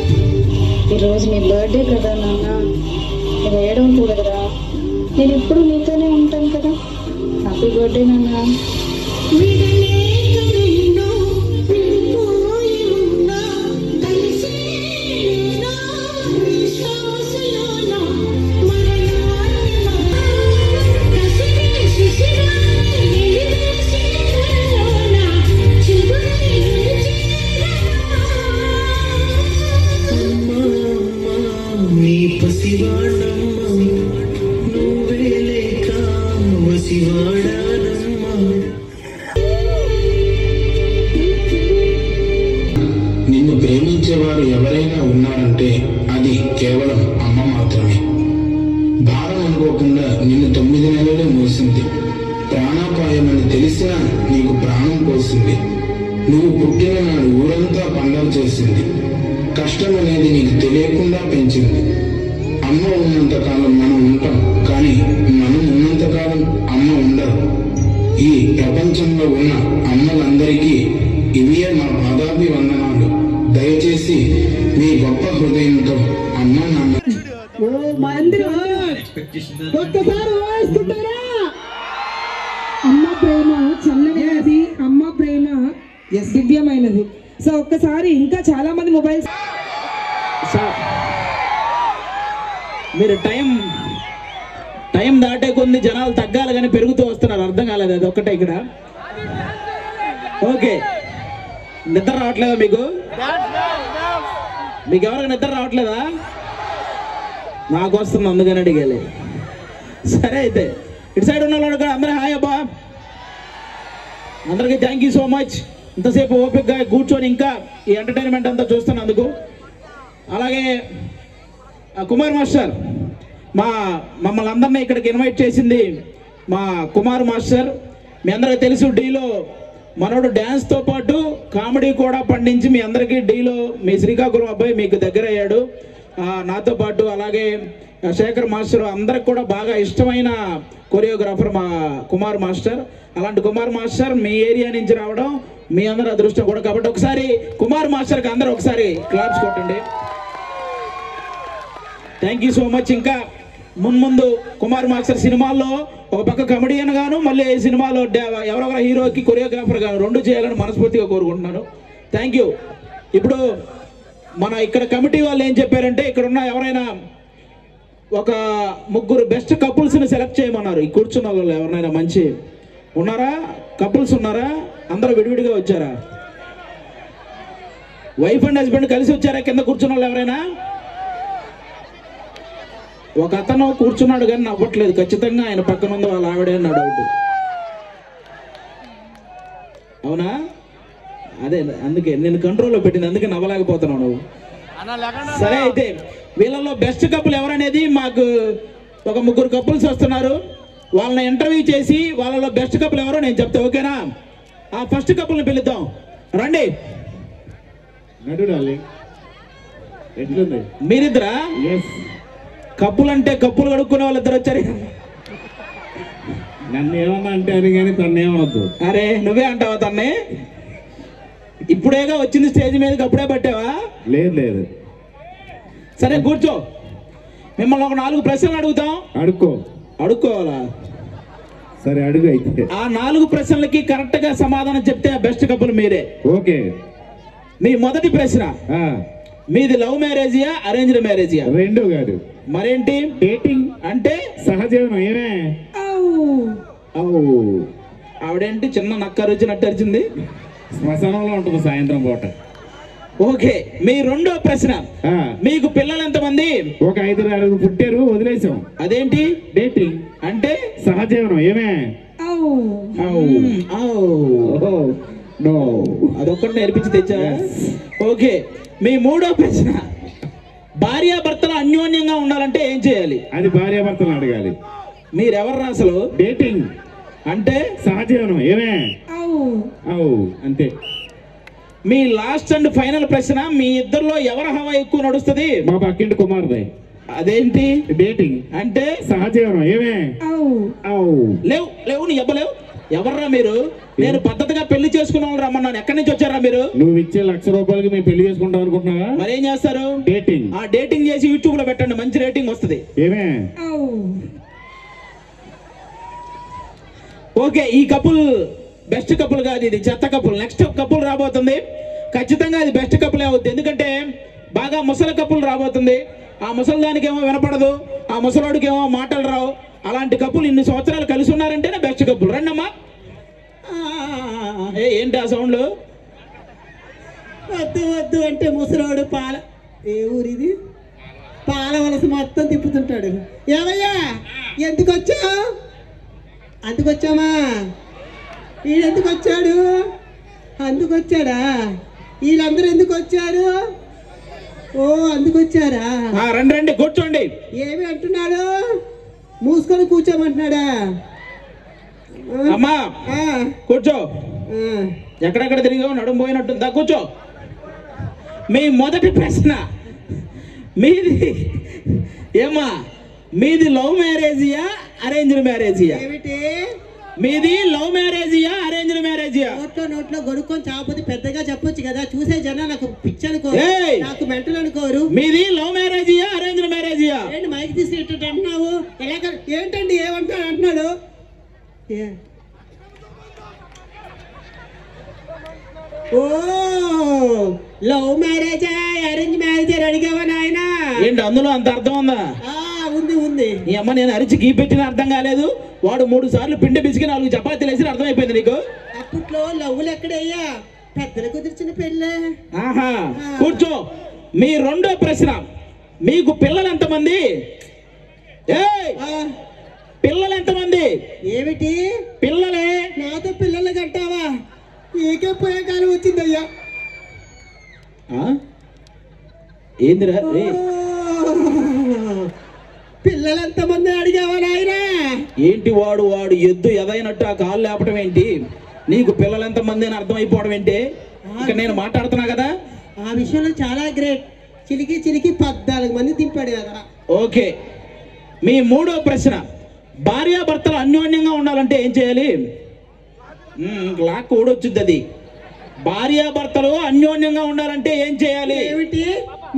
ఈరోజు నీ బర్త్డే కదా నాన్న, నువ్వు ఏడవకూడదురా. నేను ఇప్పుడు నీతోనే ఉంటాను కదా. హ్యాపీ బర్త్డే నాన్న. నీ పసివాడమ్మ నువ్వే లేక వసివాడానమ్మ నిన్ను ప్రేమించేవారు ఎవరైనా ఉన్నారంటే అది కేవలం అమ్మ మాత్రమే. భారం అనుకోకుండా నిన్ను 9 నెలలు మోసింది. ప్రాణాపాయమని తెలిసినా నీకు ప్రాణం పోసింది. నువ్వు పుట్టిన నాడు ఊరంతా పండగ చేసింది. కష్టం అనేది నీకు తెలియకుండా పెంచింది. అమ్మ ఉన్నంతకాలం మనం ఉంటాం, కానీ మనం ఉన్నంతకాలం అమ్మ ఉండదు. ఈ ప్రపంచంలో ఉన్న అమ్మలందరికీ ఇవే మా పాదాభివందనాలు. దయచేసి మీ గొప్ప హృదయంతో అమ్మ నాన్న అమ్మ ప్రేమ చల్లనిది, అమ్మ ప్రేమ దివ్యమైనది. సో ఒక్కసారి ఇంకా చాలా మంది మొబైల్స్ మీరు టైం దాటే కొన్ని జనాలు తగ్గాలి కానీ పెరుగుతూ వస్తున్నారు. అర్థం కాలేదు, అది ఒక్కటే ఇక్కడ. ఓకే, నిద్ర రావట్లేదా మీకు? ఎవరికి నిద్ర రావట్లేదా? నాకు వస్తుంది, అందుకని అడిగాలి. సరే అయితే ఇటు సైడ్ ఉన్న వాళ్ళు కూడా అందరూ హాయ్ అబ్బా. అందరికీ థ్యాంక్ యూ సో మచ్. ఇంతసేపు ఓపికగా కూర్చొని ఇంకా ఈ ఎంటర్టైన్మెంట్ అంతా చూస్తున్నందుకు. అలాగే కుమార్ మాస్టర్ మమ్మల్ని అందరినీ ఇక్కడికి ఇన్వైట్ చేసింది మా కుమార్ మాస్టర్. మీ అందరికీ తెలుసు, డీలో మనోడు డ్యాన్స్తో పాటు కామెడీ కూడా పండించి మీ అందరికీ డీలో మీ శ్రీకాకుళం అబ్బాయి మీకు దగ్గర అయ్యాడు నాతో పాటు. అలాగే శేఖర్ మాస్టర్ అందరికి కూడా బాగా ఇష్టమైన కొరియోగ్రాఫర్ మా కుమార్ మాస్టర్. అలాంటి కుమార్ మాస్టర్ మీ ఏరియా నుంచి రావడం మీ అందరి అదృష్టం కూడా. కాబట్టి ఒకసారి కుమార్ మాస్టర్కి అందరూ ఒకసారి క్లాప్స్ కొట్టండి. Thank you so much. ఇంకా ముందు కుమార్ మాస్టర్ సినిమాల్లో ఒక పక్క కమెడియన్ గాను, మళ్ళీ సినిమాలో ఎవరో ఒక హీరోకి కొరియోగ్రాఫర్ గాను 2 చేయాలని మనస్ఫూర్తిగా కోరుకుంటున్నాను. Thank you. ఇప్పుడు మన ఇక్కడ కమిటీ వాళ్ళు ఏం చెప్పారంటే, ఇక్కడ ఉన్న ఎవరైనా ఒక 3 బెస్ట్ కపుల్స్ని సెలెక్ట్ చేయమన్నారు. ఈ కూర్చున్న వాళ్ళు ఎవరైనా మంచి ఉన్నారా? కపుల్స్ ఉన్నారా? అందరూ విడివిడిగా వచ్చారా? వైఫ్ అండ్ హస్బెండ్ కలిసి వచ్చారా? కింద కూర్చున్న వాళ్ళు ఎవరైనా? ఒక అతను కూర్చున్నాడు కానీ నవ్వట్లేదు. ఖచ్చితంగా ఆయన పక్కన ఉంది వాళ్ళ ఆవిడే నా డౌట్. అవునా? అదే అందుకే నేను కంట్రోల్లో పెట్టింది, అందుకే నవ్వలేకపోతున్నావు నువ్వు. సరే అయితే వీళ్ళలో బెస్ట్ కపుల్ ఎవరనేది మాకు ఒక 3 కపుల్స్ వస్తున్నారు. వాళ్ళని ఇంటర్వ్యూ చేసి వాళ్ళలో బెస్ట్ కపుల్ ఎవరో నేను చెప్తా, ఓకేనా? ఆ ఫస్ట్ కపుల్ని పిలుద్దాం, రండి. మీరిద్దరా? కప్పులు అంటే కప్పులు కడుక్కునే వాళ్ళు ఇద్దరు వచ్చారు. నన్ను ఏమన్నా అంటే అని కానీ తను ఏమవద్దు. అరే నువ్వే అంటావా తన్నే? ఇప్పుడేగా వచ్చింది స్టేజ్ మీదకి, అప్పుడే పట్టావా? లేదు. సరే కూర్చో. మిమ్మల్ని ఒక 4 ప్రశ్నలు అడుగుతాం. అడుక్కోవాలా? సరే అడుగు అయితే. ఆ 4 ప్రశ్నలకి కరెక్ట్ గా సమాధానం చెప్తే బెస్ట్ కపుల్ మీరే. ఓకే. మీ మొదటి ప్రశ్న, మీది లవ్ మ్యారేజియా అరేంజ్డ్ మ్యారేజియా? రెండు కాదు. మరేంటి? డేటింగ్ అంటే సహజీవనం. ఏమే ఆవిడేంటి చిన్న నక్క రుచినట్టు అరిచింది? శ్మశానంలో ఉంటుంది సాయంత్రం పూట. ఓకే. మీ రెండో ప్రశ్న, మీకు పిల్లలు ఎంతమంది? ఒక 5-6 పుట్టారు, వదిలేసాం. అదేంటి? డేటింగ్ అంటే సహజీవనం. ఏమే అదొక్కటి నేర్పించి తెచ్చా. ఓకే. మీ మూడో ప్రశ్న, భార్యాభర్తలు అన్యోన్యంగా ఉండాలంటే ఏం చేయాలి? అది భార్యాభర్తలు అడగాలి. మీరెవర్రా అసలు? డేటింగ్ అంటే సహజీవనం. ఏమే అంతే. మీ లాస్ట్ అండ్ ఫైనల్ ప్రశ్న, మీ ఇద్దరిలో ఎవరి హవా ఎక్కువ నడుస్తుంది? మా పక్కింటి కుమార్తె. అదేంటి? డేటింగ్ అంటే సహజీవనం. ఏమే లేవు లేవు నీ ఎవ్వలేవు. ఎవర్రా మీరు? నేను పద్ధతిగా పెళ్లి చేసుకున్న వాళ్ళు రమ్మన్నాను. ఎక్కడి నుంచి వచ్చారా మీరు? నువ్వు ఇచ్చే ₹1,00,000 మేము పెళ్లి చేసుకుంటాం అనుకుంటున్నావా? మరేం చేస్తారు? డేటింగ్. ఆ డేటింగ్ చేసి యూట్యూబ్ లో పెట్టండి, మంచి రేటింగ్ వస్తుంది. ఏమే ఓకే. ఈ కపుల్ బెస్ట్ కపుల్ కాదు, ఇది చెత్త కపుల్. నెక్స్ట్ కపుల్ రాబోతుంది, ఖచ్చితంగా అది బెస్ట్ కపుల్ అవుతుంది. ఎందుకంటే బాగా ముసలి కపుల్ రాబోతుంది. ఆ ముసలి దానికి ఏమో వినపడదు, ఆ ముసలోడికి ఏమో మాటలు రావు. అలాంటి కపుల్ ఇన్ని సంవత్సరాలు కలిసి ఉన్నారంటేనే బెస్ట్ కపుల్. రండమ్మా. ఏంటి ఆ సౌండ్లు? వద్దు వద్దు అంటే ముసలోడు ఏ ఊరిది? పాల వలస మొత్తం తిప్పుతుంటాడు. ఏమయ్యా ఎందుకు వచ్చావు? అందుకొచ్చామా? వీడెందుకు వచ్చాడు? అందుకొచ్చాడా? వీళ్ళందరూ ఎందుకు వచ్చారు? ఓ అందుకొచ్చారా? రండి రండి కూర్చోండి. ఏమి అంటున్నాడు? మూసుకొని కూర్చోమంటున్నాడా? అమ్మా కూర్చో. ఎక్కడెక్కడ తిరిగావు? నడుము పోయినట్టుందా? కూర్చో. మీ మొదటి ప్రశ్న, మీది ఏమా మీది లవ్ మ్యారేజియా అరేంజ్డ్ మ్యారేజియా? ఏమిటి మీది? లవ్ మ్యారేజియా అరేంజ్డ్ మ్యారేజియా? నోట్లో గొడుక్కొని చాకపోతే పెద్దగా చెప్పొచ్చు కదా, చూసే జనం నాకు పిచ్చి అనుకో, నాకు మెంటల్ అనుకోరు. మీది లవ్ మ్యారేజియా అరేంజ్డ్ మ్యారేజియా? ఏంటి మైక్ తీసుకెట్టు అంటున్నావు? ఎలాగ ఏంటండి ఏమంటాడు అంటున్నాడు? ఓ లవ్ మ్యారేజా అరేంజ్ మ్యారేజా అడిగావా నాయన? ఏంటి అందులో అంత అర్థం ఉందా? ఉంది ఉంది. ఈ అమ్మ నేను అరిచి గీ పెట్టిన అర్థం కాలేదు. వాడు 3 సార్లు పిండి పిసికి 4 చపాతీలు వేసి అర్థమైపోయింది నీకు? అప్పట్లో లవ్వులు ఎక్కడయ్యా, పెద్దలు కుదిర్చిన పెళ్ళే. ఆహా కూర్చో. మీ రెండో ప్రశ్న, మీకు పిల్లలు ఎంతమంది? పిల్లలు ఎంతమంది? ఏమిటి పిల్లలే? నాతో పిల్లలు కంటావా? ఏకే పోయే కాలం వచ్చిందయ్యా. ఏందిరా? పిల్లలు ఎంతమంది అడిగావా నాయనా? ఏంటి వాడు ఎద్దు ఎదైనట్టు ఆ కాళ్ళు లేపటం ఏంటి? నీకు పిల్లలు ఎంతమంది అని అర్థమైపోవడం ఏంటి? ఇక నేను మాట్లాడుతున్నా కదా. ఆ విషయంలో చాలా గ్రేట్. చిలికి 14 మంది దింపాడు కదా. ఓకే. మీ మూడో ప్రశ్న, భార్యాభర్తలు అన్యోన్యంగా ఉండాలంటే ఏం చేయాలి? లాక్ ఓడొచ్చుద్ది అది. భార్యాభర్తలు అన్యోన్యంగా ఉండాలంటే ఏం చేయాలి? ఏమిటి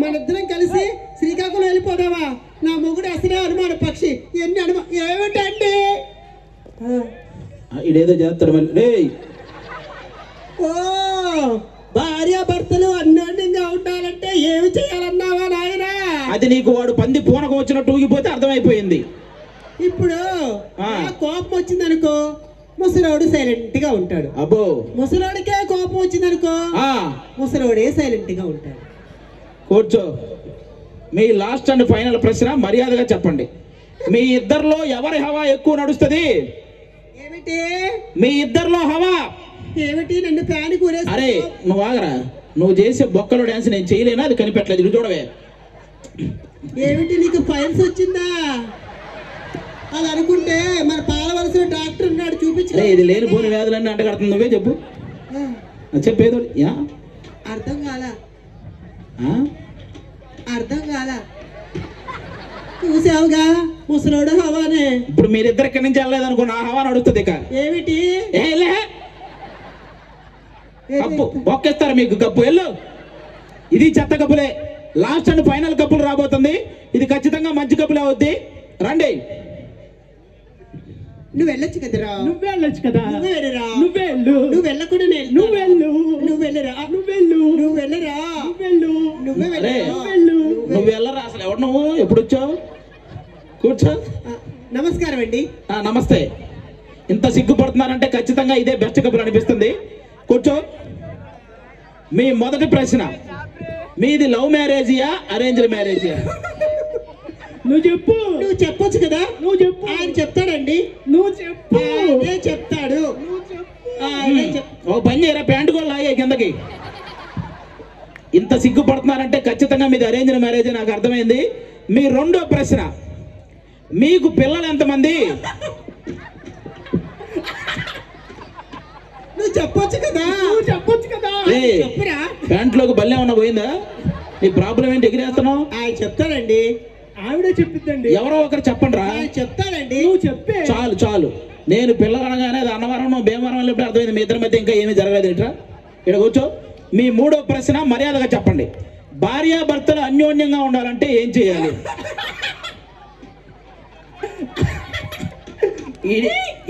మనిద్దరం కలిసి శ్రీకాకుళం వెళ్ళిపోదావా? నా మొగుడు అసలే అనుమాన పక్షి. ఎన్ని ఏమిటండి? ఇదేదో చేస్తాడు మళ్ళీ. ఓ భార్యాభర్తలు అన్యోన్యంగా ఉండాలంటే ఏమి చేయాలన్నావా నాయనా? అది నీకు వాడు పంది పూనకం వచ్చినట్టు ఊగిపోతే అర్థమైపోయింది. ఇప్పుడు కోపం వచ్చిందనుకో, ముసలోడు సైలెంట్ గా ఉంటాడు. అబ్బో ముసలోడికే కోపం వచ్చిందనుకో, ముసలోడే సైలెంట్ గా ఉంటాడు. కూర్చో. మీ లాస్ట్ అండ్ ఫైనల్ ప్రశ్న, మర్యాదగా చెప్పండి. మీ ఇద్దరిలో ఎవరి హవా ఎక్కువ నడుస్తుంది? ఏమిటి మీ ఇద్దరిలో హవా? ఏమిటి నన్ను ఫ్యాన్ కూరేసి? అరే నువ్వు ఆగరా. నువ్వు చేసే బొక్కలో డాన్స్ నేను చేయలేనా? అది కనిపెట్టలేదు. నువ్వు చూడవే. ఏమిటి నీకు ఫైల్స్ వచ్చిందా? అది అనుకుంటే మన పాలవలసిన డాక్టర్ ఉన్నాడు, చూపించలే. ఇది లేని పోని వ్యాధులన్నీ అంటగడుతుంది. నువ్వే చెప్పు. చెప్పేదో అర్థం కాలా? అర్థం కాలా? చూసావుగా ముసలోడు హవానే. ఇప్పుడు మీరిద్దరు ఇక్కడి నుంచి వెళ్ళలేదు అనుకో, నా హవా నడుస్తుంది. ఇక ఏమిటి కప్పు బొక్కేస్తారు మీకు. కప్పు వెళ్ళు. ఇది చెత్త కప్పులే. లాస్ట్ అండ్ ఫైనల్ కప్పులు రాబోతుంది. ఇది ఖచ్చితంగా మంచి కప్పులు అవుద్ది. రండి. నువ్వు వెళ్ళొచ్చు కదరా. నువ్వే వెళ్ళొచ్చు కదా. నువ్వే వెళ్ళరా. నువ్వే వెళ్ళు. నువ్వు వెళ్ళకుండా నువ్వు వెళ్ళు. నువ్వు వెళ్ళరా. నువ్వు వెళ్ళు. నువ్వు వెళ్ళరా. నువ్వు వెళ్ళు. నువ్వే అరే, వెళ్ళు. నువ్వు వెళ్ళరా. అసలు ఎవరు నువ్వు? ఎప్పుడు వచ్చావు? కూర్చో. నమస్కారం అండి. నమస్తే. ఇంత సిగ్గుపడుతున్నారంటే ఖచ్చితంగా ఇదే బెస్ట్ కప్పులు అనిపిస్తుంది. కూర్చో. మీ మొదటి ప్రశ్న, మీది లవ్ మ్యారేజియా అరేంజ్డ్ మ్యారేజియా? నువ్వు చెప్పు. నువ్వు చెప్పొచ్చు కదా. నువ్వు చెప్పు. ఆయన చెప్తాడండి. నువ్వు చెప్పు. ఆయనే చెప్తాడు. ఓ పని చేయరా, ప్యాంటు కూడా లాగే కిందకి. ఇంత సిగ్గుపడుతున్నారంటే ఖచ్చితంగా మీది అరేంజ్డ్ మ్యారేజ్ నాకు అర్థమైంది. మీ రెండో ప్రశ్న, మీకు పిల్లలు ఎంతమంది? నువ్వు చెప్పొచ్చు కదా. నువ్వు చెప్పొచ్చు కదా. చెప్పురా. ప్యాంట్లోకి బల్లే ఉన్న పోయిందా? నీ ప్రాబ్లం ఏంటి ఎగిరేస్తున్నావు? ఆయన చెప్తాడండి. ఆవిడే చెప్పిద్దండి. ఎవరో ఒకరు చెప్పండి రా. ఆయన చెప్తాడండి. నువ్వు చెప్పే. చాలు చాలు. నేను పిల్లలు అనగానే అది అన్నవరం భీమవరం వెళ్ళినప్పుడు అర్థమైంది. మీ ఇద్దరి మధ్య ఇంకా ఏమీ జరగలేదు. ఇట్రా ఇక్కడ కూర్చో. మీ మూడో ప్రశ్న మర్యాదగా చెప్పండి. భార్యాభర్తలు అన్యోన్యంగా ఉండాలంటే ఏం చేయాలి?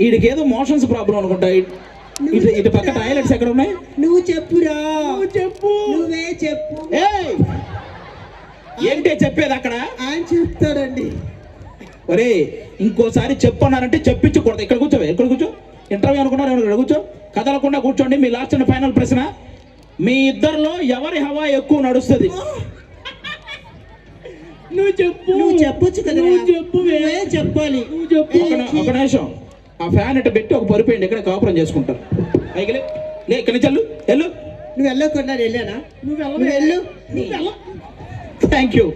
వీడికి ఏదో మోషన్స్ ప్రాబ్లం అనుకుంటా. ఇటు పక్క టాయిలెట్స్ ఎక్కడ ఉన్నాయి? నువ్వు చెప్పురా. నువ్వు చెప్పు. నువ్వే చెప్పు. ఏంటే చెప్పేది అక్కడ? ఆయన చెప్తాడండి. ఒరే, ఇంకోసారి చెప్పన్నారంటే చెప్పించకూడదు. ఇక్కడ కూర్చోవే. ఇక్కడ కూర్చో. ఇంటర్వ్యూ అనుకున్నారు. ఇక్కడ కూర్చో. కదలకుండా కూర్చోండి. మీ లాస్ట్ అండ్ ఫైనల్ ప్రశ్న, మీ ఇద్దరిలో ఎవరి హవా ఎక్కువ నడుస్తుంది? నువ్వు చెప్పు. నువ్వు చెప్పొచ్చు కదా. నువ్వు చెప్పు. చెప్పాలి. నువ్వు చెప్పు. ఒక నిమిషం. ఆ ఫ్యాన్ ఇట్ట పెట్టి ఒక పరిపోయింది. ఇక్కడ కాపురం చేసుకుంటారు. పైకి లే. ఇక్కడి నుంచి వెళ్ళు. నువ్వు వెళ్ళకుండా వెళ్ళానా? నువ్వు వెళ్ళు. Thank you.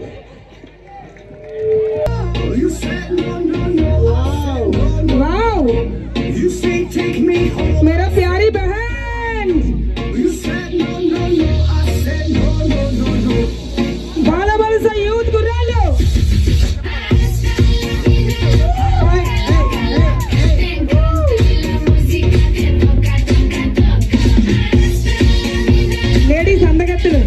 वाओ, मेरा प्यारी बहन, बाला बाला सा यूथ गुर्रालो. లేడీస్ అందగత్తలు.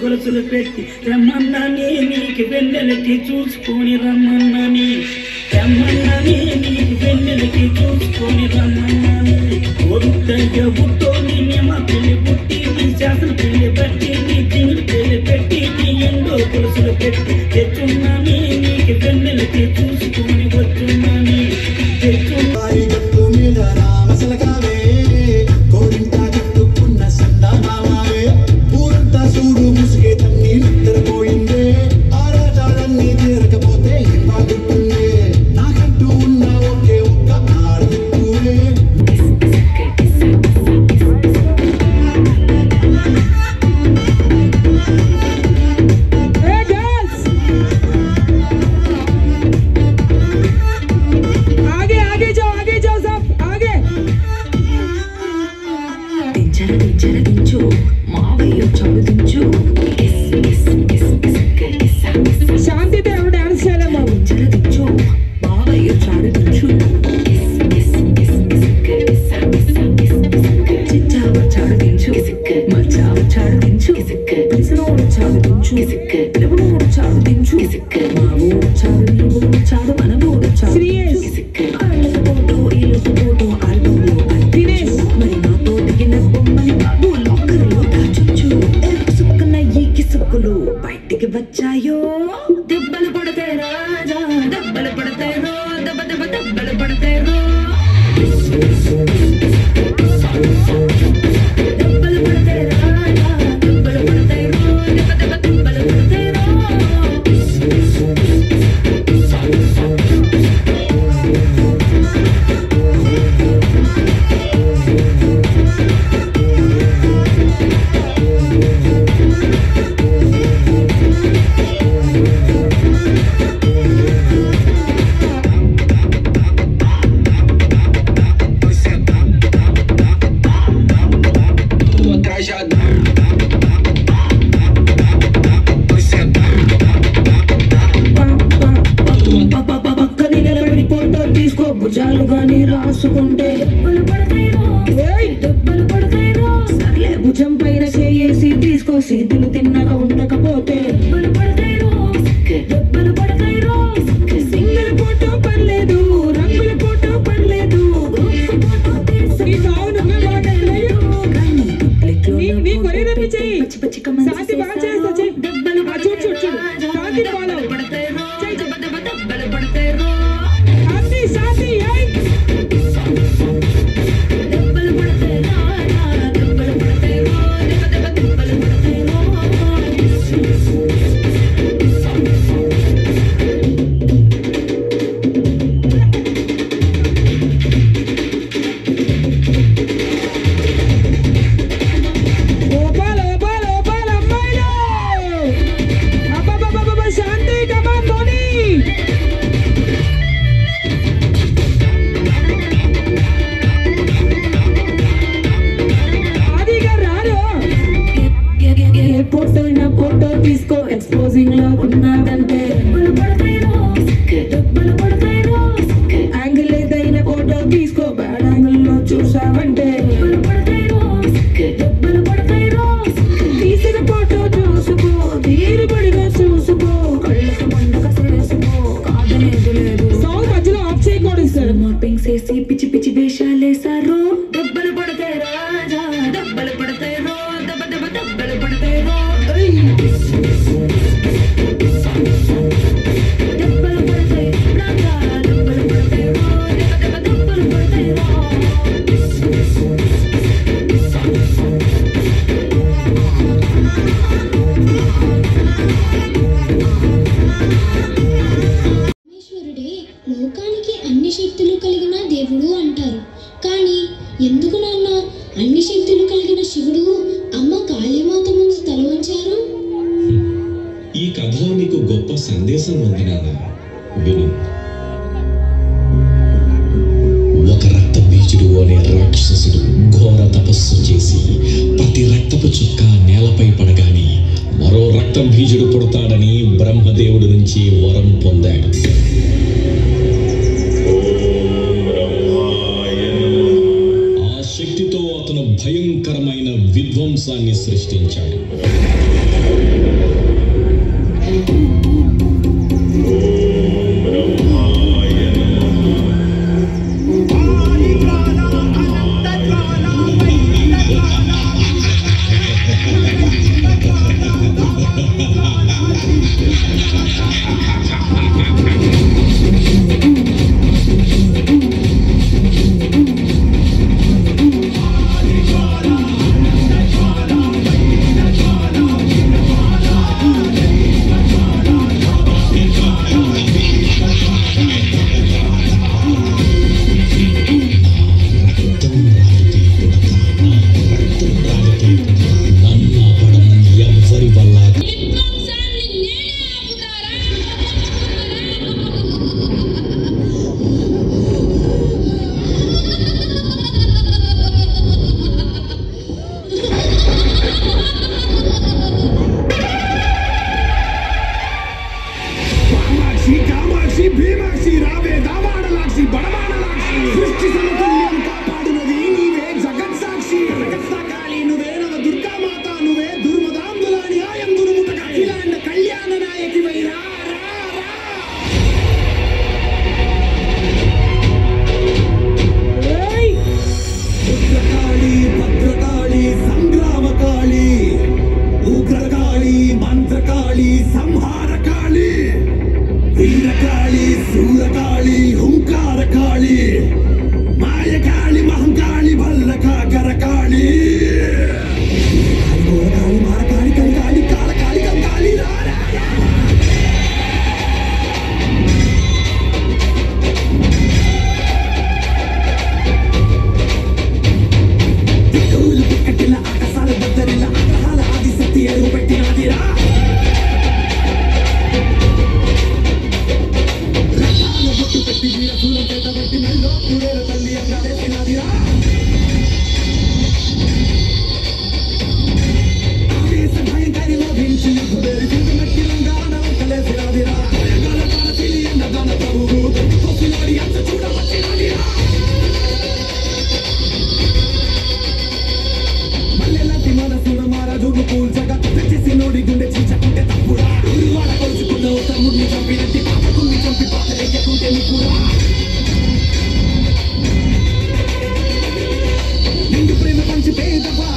గొలుసులు పెట్టి రమ్మన్నానే నీకు వెన్నెలకి చూసుకొని రమ్మన్నానే రమ్మన్నానే నీకు వెన్నెలకి చూసుకొని రమ్మన్నానే ఒరుద్దయ్య బుట్టో నిన్న పెళ్లి పుట్టి నీ చేతులు పెళ్లి పెట్టి నీ చింగులు పెళ్లి పెట్టి నీ ఎండో గొలుసులు పెట్టి తెచ్చున్నానే నీకు వెన్నెలకి చూసుకొని వచ్చున్నానే తెచ్చున్నాయి గట్టు మీద రామసలకావే కోరింతా కట్టుకున్న సందా మామావే ఊరంతా చూడు ముసుగే తన్ని నిద్రపోయిందే ఆరాటాలన్నీ తీరకపోతే బాగుంటుందే నాకంటూ ఉన్న ఒకే ఒక్క ఆడదిక్కువే శాంతితో ఎవరు డాన్స్ చేయలేము. బయటికి వచ్చాయో దెబ్బలు పడతే రాజా దెబ్బలు పడతే రో దెబ్బ దెబ్బ దెబ్బలు పడతే రో దెబ్బలు పడతే రాజా దెబ్బలు పడతే రో దెబ్బ దెబ్బ దెబ్బలు పడతే రో సీతులు తిన్నాక ఉండకపోతే సింగిల్ ఫోటో పర్లేదు, రంగుల ఫోటో పర్లేదు, నీ సావును నీ కొరియోగ్రఫీ చెయ్యి. శాంతి బాగా చేస్తా చెయ్యి. చూడు చూడు చూడు శాంతి ఫాలో శాంతి శాంతి ఫోటో తీసుకో ఎక్స్పోజింగ్ లో ఉన్నదంటే యాంగిల్ ఏదైనా ఫోటో తీసుకో బ్యాడ్ యాంగిల్ లో చూసావంటే తీసిన ఫోటో చూసుకో తీరుబడిగా చూసుకో కళ్ళకు మండక చేసుకో కాదనేది లేదు. సాంగ్ మధ్యలో ఆఫ్ చేయకూడదు సార్. మార్పింగ్ చేసి పిచ్చి పిచ్చి వేషాలేసారు. దెబ్బలు పడతాయి రాజా, దెబ్బలు పడతాయి రో, దెబ్బ దెబ్బ దెబ్బలు పడతాయి రో. లోకానికి అన్ని శక్తులు కలిగిన దేవుడు అంటారు. కానీ ఎందుకు నాన్న అన్ని శక్తులు కలిగిన శివుడు అమ్మ కాళీమాత ముందు తల వంచారు? ఈ కథలో నీకు గొప్ప సందేశం ఉంది నాన్న, విను. ఒక రక్త బీజుడు అనే రాక్షసుడు ఘోర తపస్సు చేసి ప్రతి రక్తపు చుక్క నేలపై పడగానే మరో రక్త బీజుడు పుడతాడని బ్రహ్మదేవుడి నుంచి వరం పొందాడు. ఆ శక్తితో అతను భయంకరమైన విధ్వంసాన్ని సృష్టించాడు.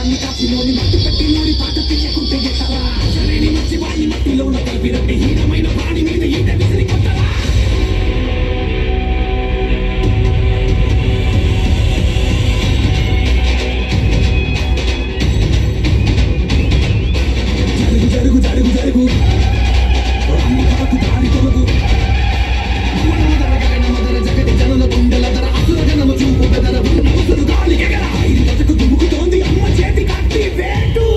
వాణ్ణి కాచిలోని మట్టి పెట్టిలోని పాట తీయకుంటే ఎట్టరా అసలేని మంచి వాణ్ణి మట్టిలోన కలిపినట్టు హీనమైన వాణి మీద ఈట విసిరి కొట్టరా జరుగు జరుగు జరుగు అన్ని కాకు దారి తొలగు మదర జగతి జనుల గుండెల ధర అసుర జనము చూపు బెదర నవసురు గాలి ఎగర ఐదు గజకు దుముకుతోంది అమ్మ చేతి కట్టి వేటు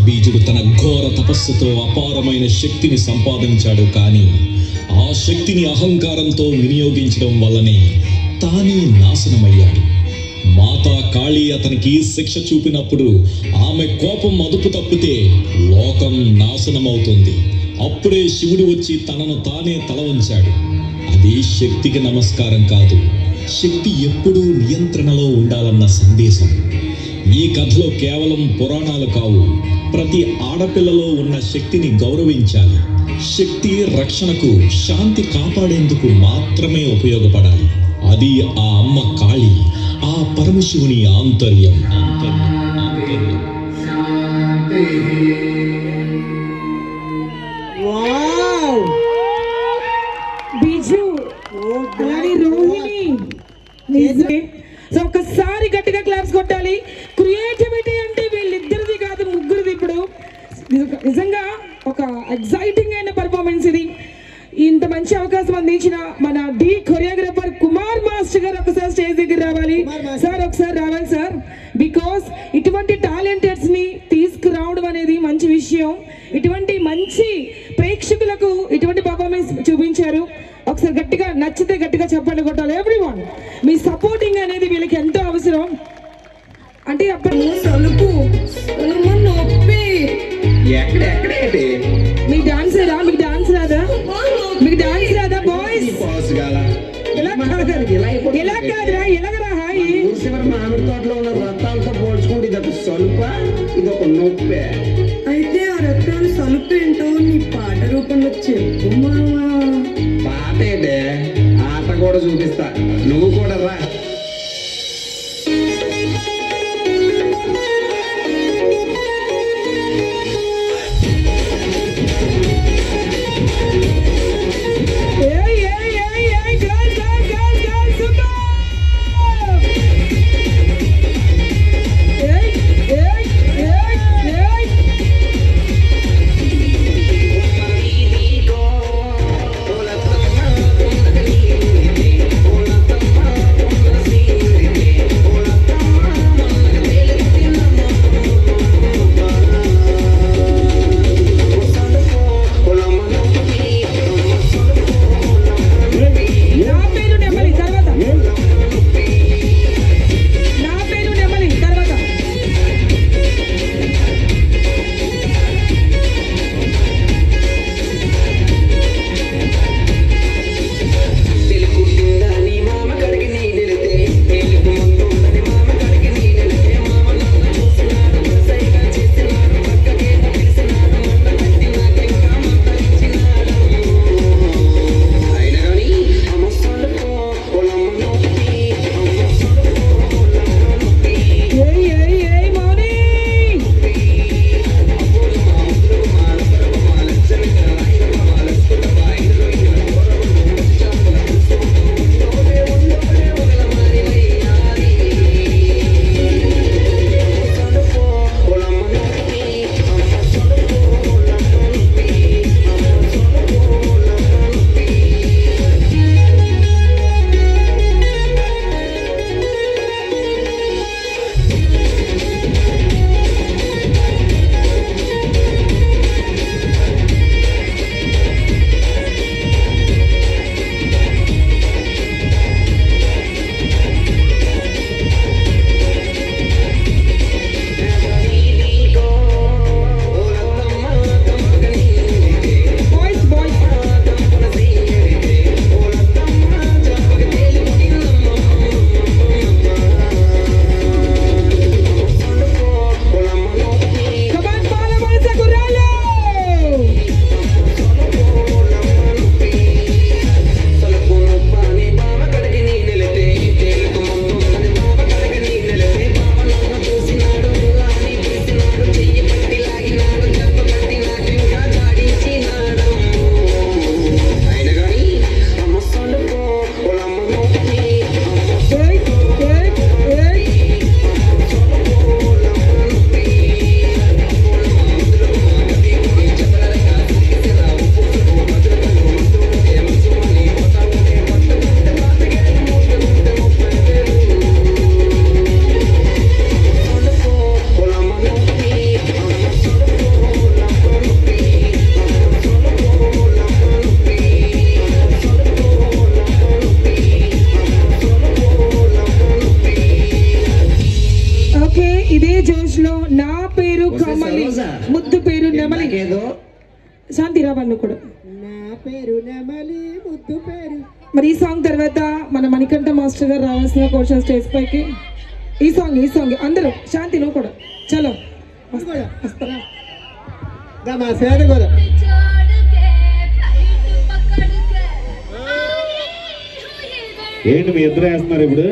బీజుడు తన ఘోర తపస్సుతో అపారమైన శక్తిని సంపాదించాడు. కానీ ఆ శక్తిని అహంకారంతో వినియోగించడం వల్లనే తానే నాశనమయ్యాడు. మాతా కాళీ అతనికి శిక్ష చూపినప్పుడు ఆమె కోపం అదుపు తప్పితే లోకం నాశనమవుతుంది. అప్పుడే శివుడు వచ్చి తనను తానే తల వంచాడు. అది శక్తికి నమస్కారం కాదు, శక్తి ఎప్పుడూ నియంత్రణలో ఉండాలన్న సందేశం. ఈ కథలో కేవలం పురాణాలు కావు, ప్రతి ఆడపిల్లలో ఉన్న శక్తిని గౌరవించాలి. శక్తి రక్షణకు, శాంతి కాపాడేందుకు మాత్రమే ఉపయోగపడాలి. అది ఆ అమ్మ కాళీ, ఆ పరమశివుని ఆంతర్యం. ఒక్కసారి గట్టిగా క్లాప్స్ కొట్టాలి. క్రియేటివిటీ అంటే వీళ్ళిద్దరిది కాదు, ముగ్గురిది. ఇప్పుడు నిజంగా ఒక ఎగ్జైటింగ్ అయిన పర్ఫార్మెన్స్ ఇది. ఇంత మంచి అవకాశం అందించిన మన డి కొరియోగ్రాఫర్ కుమార్ మాస్టర్ గారు ఒకసారి స్టేజ్ దగ్గర రావాలి సార్. ఒకసారి రావాలి సార్. బికాస్ ఇటువంటి టాలెంటెడ్స్ ని తీసుకురావడం అనేది మంచి విషయం. ఇటువంటి మంచి ప్రేక్షకులకు ఇటువంటి పర్ఫార్మెన్స్ చూపించారు. ఒకసారి గట్టిగా నచ్చితే గట్టిగా చెప్పండి కొట్టాలి. ఎవ్రీవన్ మీ సపోర్టింగ్ అనేది వీళ్ళకి ఎంతో అవసరం. అంటే అప్పుడు సలుపు నొప్పి మీకు డాన్స్ రాదా? మీకు డాన్స్ రాదా? మీకు డాన్స్ రాదా బాయ్స్? ఎలా కాదురా, ఎలాగరా? హాయి మామిడి తోటలో ఉన్న రత్తాలతో పోల్చుకుంటే ఇదొక సలుప, ఇదొక నొప్పి. అయితే ఆ రత్తాలు సలుపు ఏంటో నీ పాట రూపంలో చెప్పు మావా. పాట ఏంటే, ఆట కూడా చూపిస్తా, నువ్వు కూడా రా. శాంతి రావాలి కూడా. నా పేరు నెమలి ముద్దు పేరు. మరి ఈ సాంగ్ తర్వాత మన మణికంఠ మాస్టర్ గారు రావాల్సిన క్వశ్చన్ స్టేజ్ పైకి. ఈ సాంగ్ అందరూ శాంతి నువ్వు కూడా చలో వస్తారా మా శ్వేత కూడా. ఏంటి మీ ఇద్దరు వేస్తున్నారు ఇప్పుడు?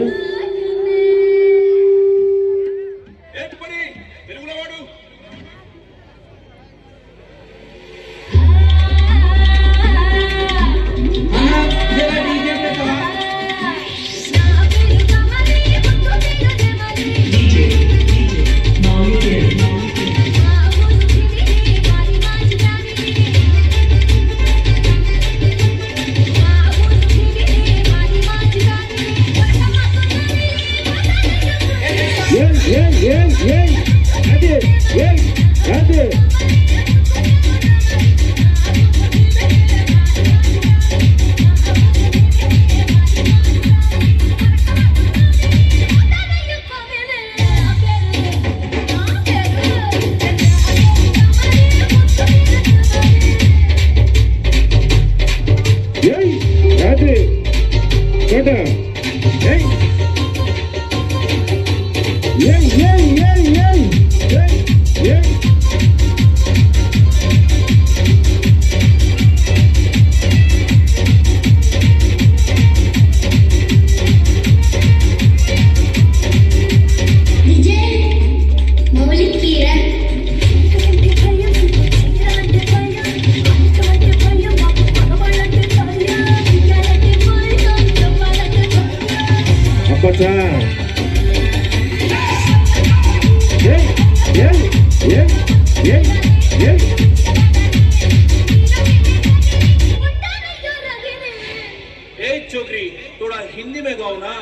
छोकरी थोड़ा हिंदी में गाओ ना।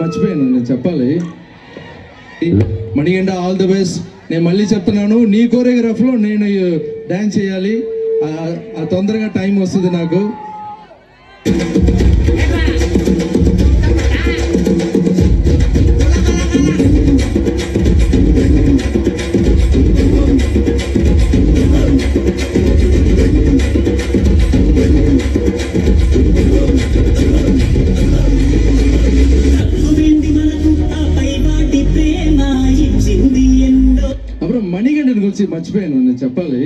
మర్చిపోయాను నేను చెప్పాలి. Manikanta all the best. నేను మళ్ళీ చెప్తున్నాను, నీ కోరియోగ్రాఫ్లో నేను డ్యాన్స్ చేయాలి. తొందరగా టైం వస్తుంది నాకు. అప్పుడు మణిగంట గురించి మర్చిపోయాను నేను చెప్పాలి.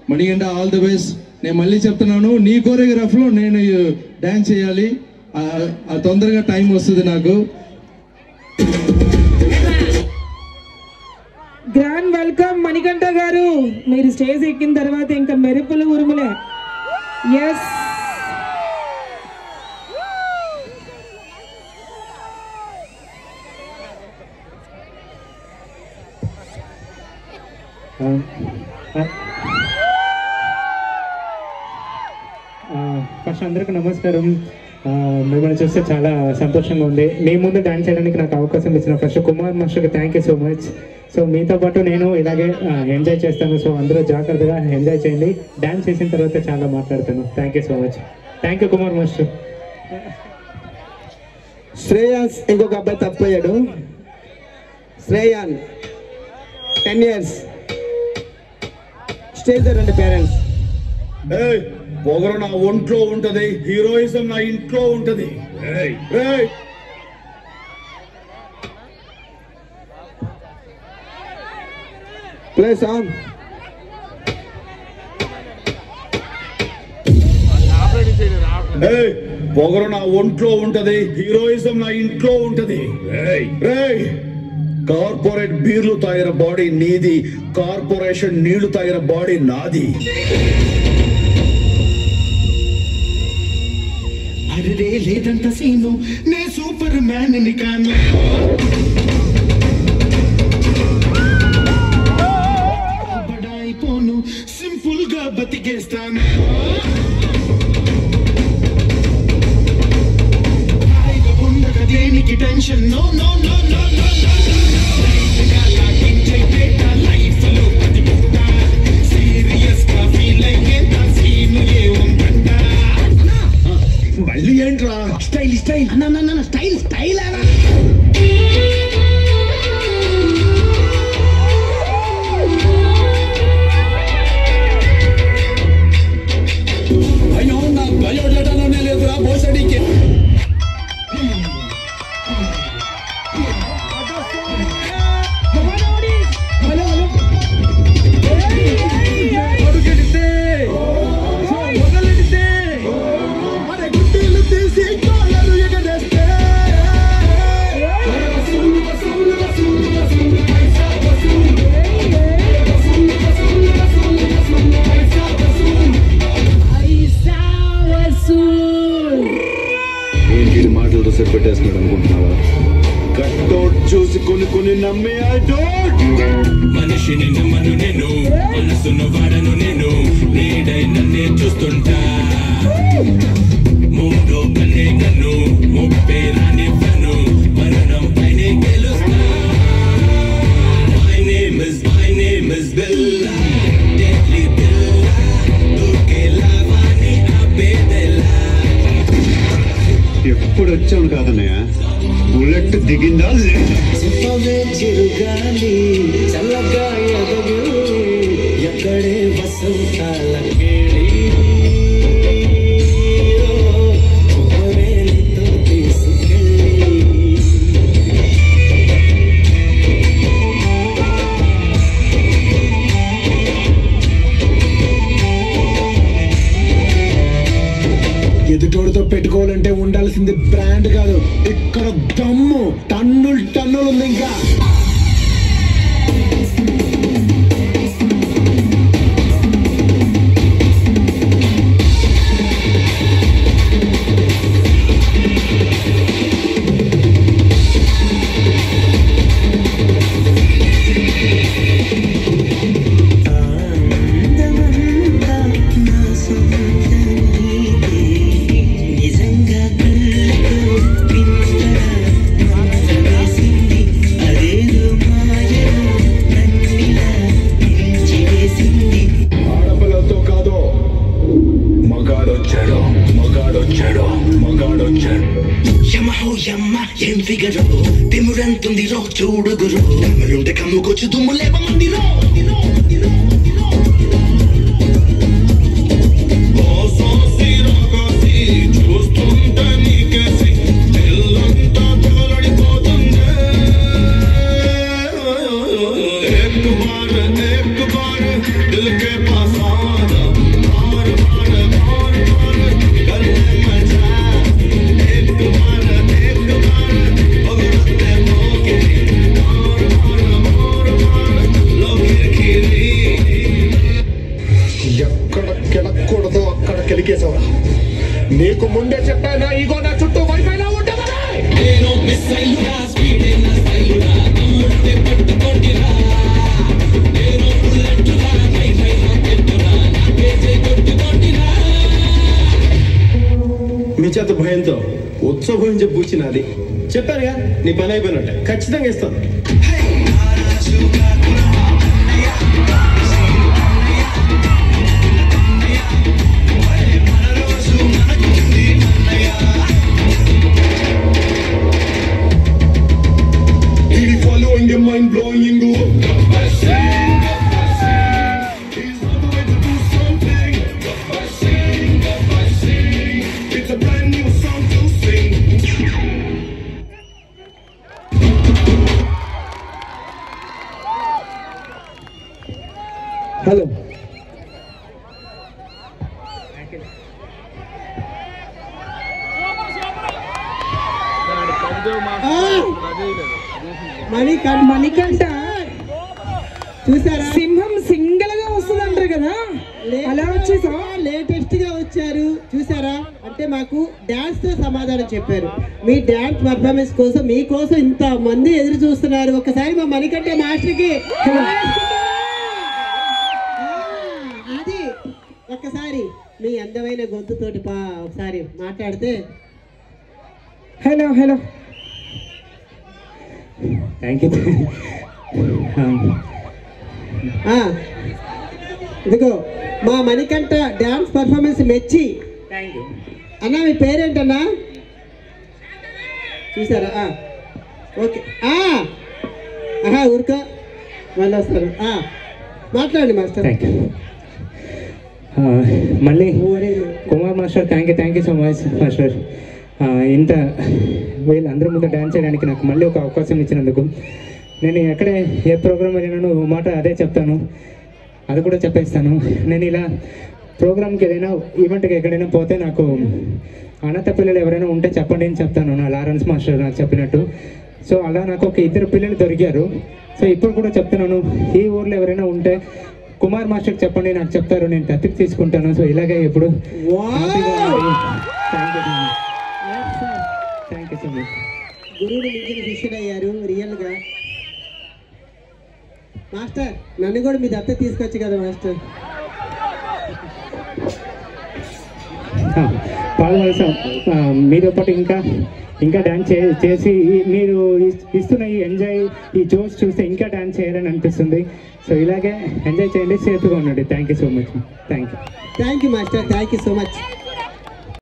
Manikanta all the best. నేను మళ్ళీ చెప్తున్నాను, నీ కోరియోగ్రాఫ్లో నేను డ్యాన్స్ చేయాలి. తొందరగా టైం వస్తుంది నాకు. గ్రాండ్ వెల్కమ్ మణికంఠ గారు. మీరు స్టేజ్ ఎక్కిన తర్వాత ఇంకా మెరుపులు ఉరుములే. ఎస్ ఫస్ట్ అందరికీ నమస్కారం. మిమ్మల్ని చూస్తే చాలా సంతోషంగా ఉంది. మీ ముందు డాన్స్ చేయడానికి నాకు అవకాశం ఇచ్చిన ఫస్ట్ కుమార్ మాస్టర్కి thank you so much. So మీతో పాటు నేను ఇలాగే ఎంజాయ్ చేస్తాను. సో అందరూ జాగ్రత్తగా ఎంజాయ్ చేయండి. డాన్స్ చేసిన తర్వాత చాలా మాట్లాడతాను. Thank you so much. Thank you Kumar master. Shreyans ఇంకొక అబ్బాయి తప్పిపోయాడు. శ్రేయాన్ 10 years స్టేజ్ రండి పేరెంట్స్. పొగరు నా ఒంట్లో ఉంటది, హీరోయిజం నా ఇంట్లో ఉంటది. Play song. పొగరు నా ఒంట్లో ఉంటది, హీరోయిజం నా ఇంట్లో ఉంటది. కార్పొరేట్ బీర్లు తాగిన బాడీ నీది, కార్పొరేషన్ నీళ్లు తాగిన బాడీ నాది. అరే లేదంట సీను, నే సూపర్ మ్యాన్ ని కాను. బడాయిపోను, సింపుల్ గా బతికేస్తాను. ఉండక దేనికి tension, no no no no no. Life లో బతికుంటా, సీరియస్ గా ఫీల్ అయ్యే సీను ఏ ఉంటా. మళ్ళీ ఏంట్రా స్టైల్ స్టైల్ అన్న స్టైల్ స్టైల్ అలా. అయ్యో నా బయోడేటాలోనే లేదురా బోసడికి. మాటలతో సెట్ పెట్టేస్తున్నాడు అనుకుంటున్నావా? కట్టోట్ చూసి కొన్ని నమ్మే మనిషిని నమ్మను నేను, మనసును వాడను నేను, నీడై నన్నే చూస్తుంటా. మూడో కన్నే కన్ను, ముప్పే రానివ్వను, మరణం పైనే గెలుస్తా. My name is Bella, deadly Bella, దూకే లావాని ఆపేదెలా. ఎప్పుడు వచ్చాను కాదన్నయ్య, బుల్లెట్ దిగిందా లేదా? చిరుగాలి చల్లగా ఎదగు, ఎక్కడే వసంతాల కేళి. కొబ్బరేలితో తీసుకెళ్ళి ఎదుటోడితో పెట్టుకోవాలంటే ఉండాల్సింది బ్రాండ్ కాదు, ఇక్కడ దమ్ము. టన్నులు ఉంది ఇంకా. ఏం ఫిగరో తిమురంతుంది రో చూడుగురు, తమ్ముడుంటే కమ్ముకొచ్చు దుమ్ము లేపమంది రో. చూస్తుంటే నీకేసి పిల్లంతా తగలడిపోతుంది. एक बार दिल के पास आना, बार बार करने मजा. एक बार पगड़ते मौके, ఎక్కడ కెలకూడదో అక్కడ కెలికేసావా? నీకు ముందే చెప్పానా, ఇగో నా చుట్టూ వైఫైలా ఉంటుందా? నేను మిస్ అయ్యురా, స్పీడే నా స్టైలురా, తమ్ముడితే పట్టుకోండిరా. నేను బుల్లెట్టురా, వైఫై రాకెట్టురా, నాకే కొట్టుకోండిరా. మీ చేత లేకపోతే భయంతో ఉత్సవం చెప్పు నాది. చెప్పానుగా నీ పని అయిపోయినట్టే. ఖచ్చితంగా ఇస్తాను. Following your mind blowing go. It's a brand new song to sing. Hello Manikanta చూసారా సింహం సింగిల్ గా వస్తుంది అంటారు కదా, అలా వచ్చేసా? లేటెస్ట్ గా వచ్చారు చూసారా. అంటే మాకు డాన్స్ తో సమాధానం చెప్పారు. మీ డాన్స్ పర్ఫార్మెన్స్ కోసం మీకోసం ఇంత మంది ఎదురు చూస్తున్నారు. ఒకసారి మా మణికంఠ మాస్టర్కి అది ఒక్కసారి మీ అందమైన గొంతుతోటి ఒకసారి మాట్లాడితే. Hello hello thank you. ఇదిగో మా మణికంఠ డాన్స్ పర్ఫార్మెన్స్ మెచ్చి. అన్నా మీ పేరేంటన్నా? చూసారా? ఓకే ఊరుకో మళ్ళీ వస్తారు. మాట్లాడండి మాస్టర్. Thank you. మళ్ళీ Kumar master thank you so much master. ఇంత వీళ్ళందరి ముందు డ్యాన్స్ చేయడానికి నాకు మళ్ళీ ఒక అవకాశం ఇచ్చినందుకు. నేను ఎక్కడే ఏ ప్రోగ్రామ్ వెళ్ళినానో మాట అదే చెప్తాను, అది కూడా చెప్పేస్తాను. నేను ఇలా ప్రోగ్రామ్కి ఏదైనా ఈవెంట్కి ఎక్కడైనా పోతే నాకు అనాథ పిల్లలు ఎవరైనా ఉంటే చెప్పండి అని చెప్తాను, నా లారెన్స్ మాస్టర్ నాకు చెప్పినట్టు. సో అలా నాకు ఒక 2 పిల్లలు దొరికారు. సో ఇప్పుడు కూడా చెప్తున్నాను, ఈ ఊర్లో ఎవరైనా ఉంటే కుమార్ మాస్టర్కి చెప్పండి, నాకు చెప్తారు, నేను దత్తత తీసుకుంటాను. సో ఇలాగే ఎప్పుడు థ్యాంక్ యూ సో మచ్. గురువుని మించిన శిష్యుడు అయ్యారు రియల్గా. మాస్టర్ నన్ను కూడా మీ దత్త తీసుకొచ్చు కదా మాస్టర్. మీతో పాటు ఇంకా డ్యాన్స్ చేసి మీరు ఇస్తున్న ఈ ఎంజాయ్, ఈ జోష్ చూస్తే ఇంకా డ్యాన్స్ చేయాలని అనిపిస్తుంది. సో ఇలాగే ఎంజాయ్ చేయండి, సేఫ్గా ఉండండి. Thank you so much. Thank you master. Thank you so much.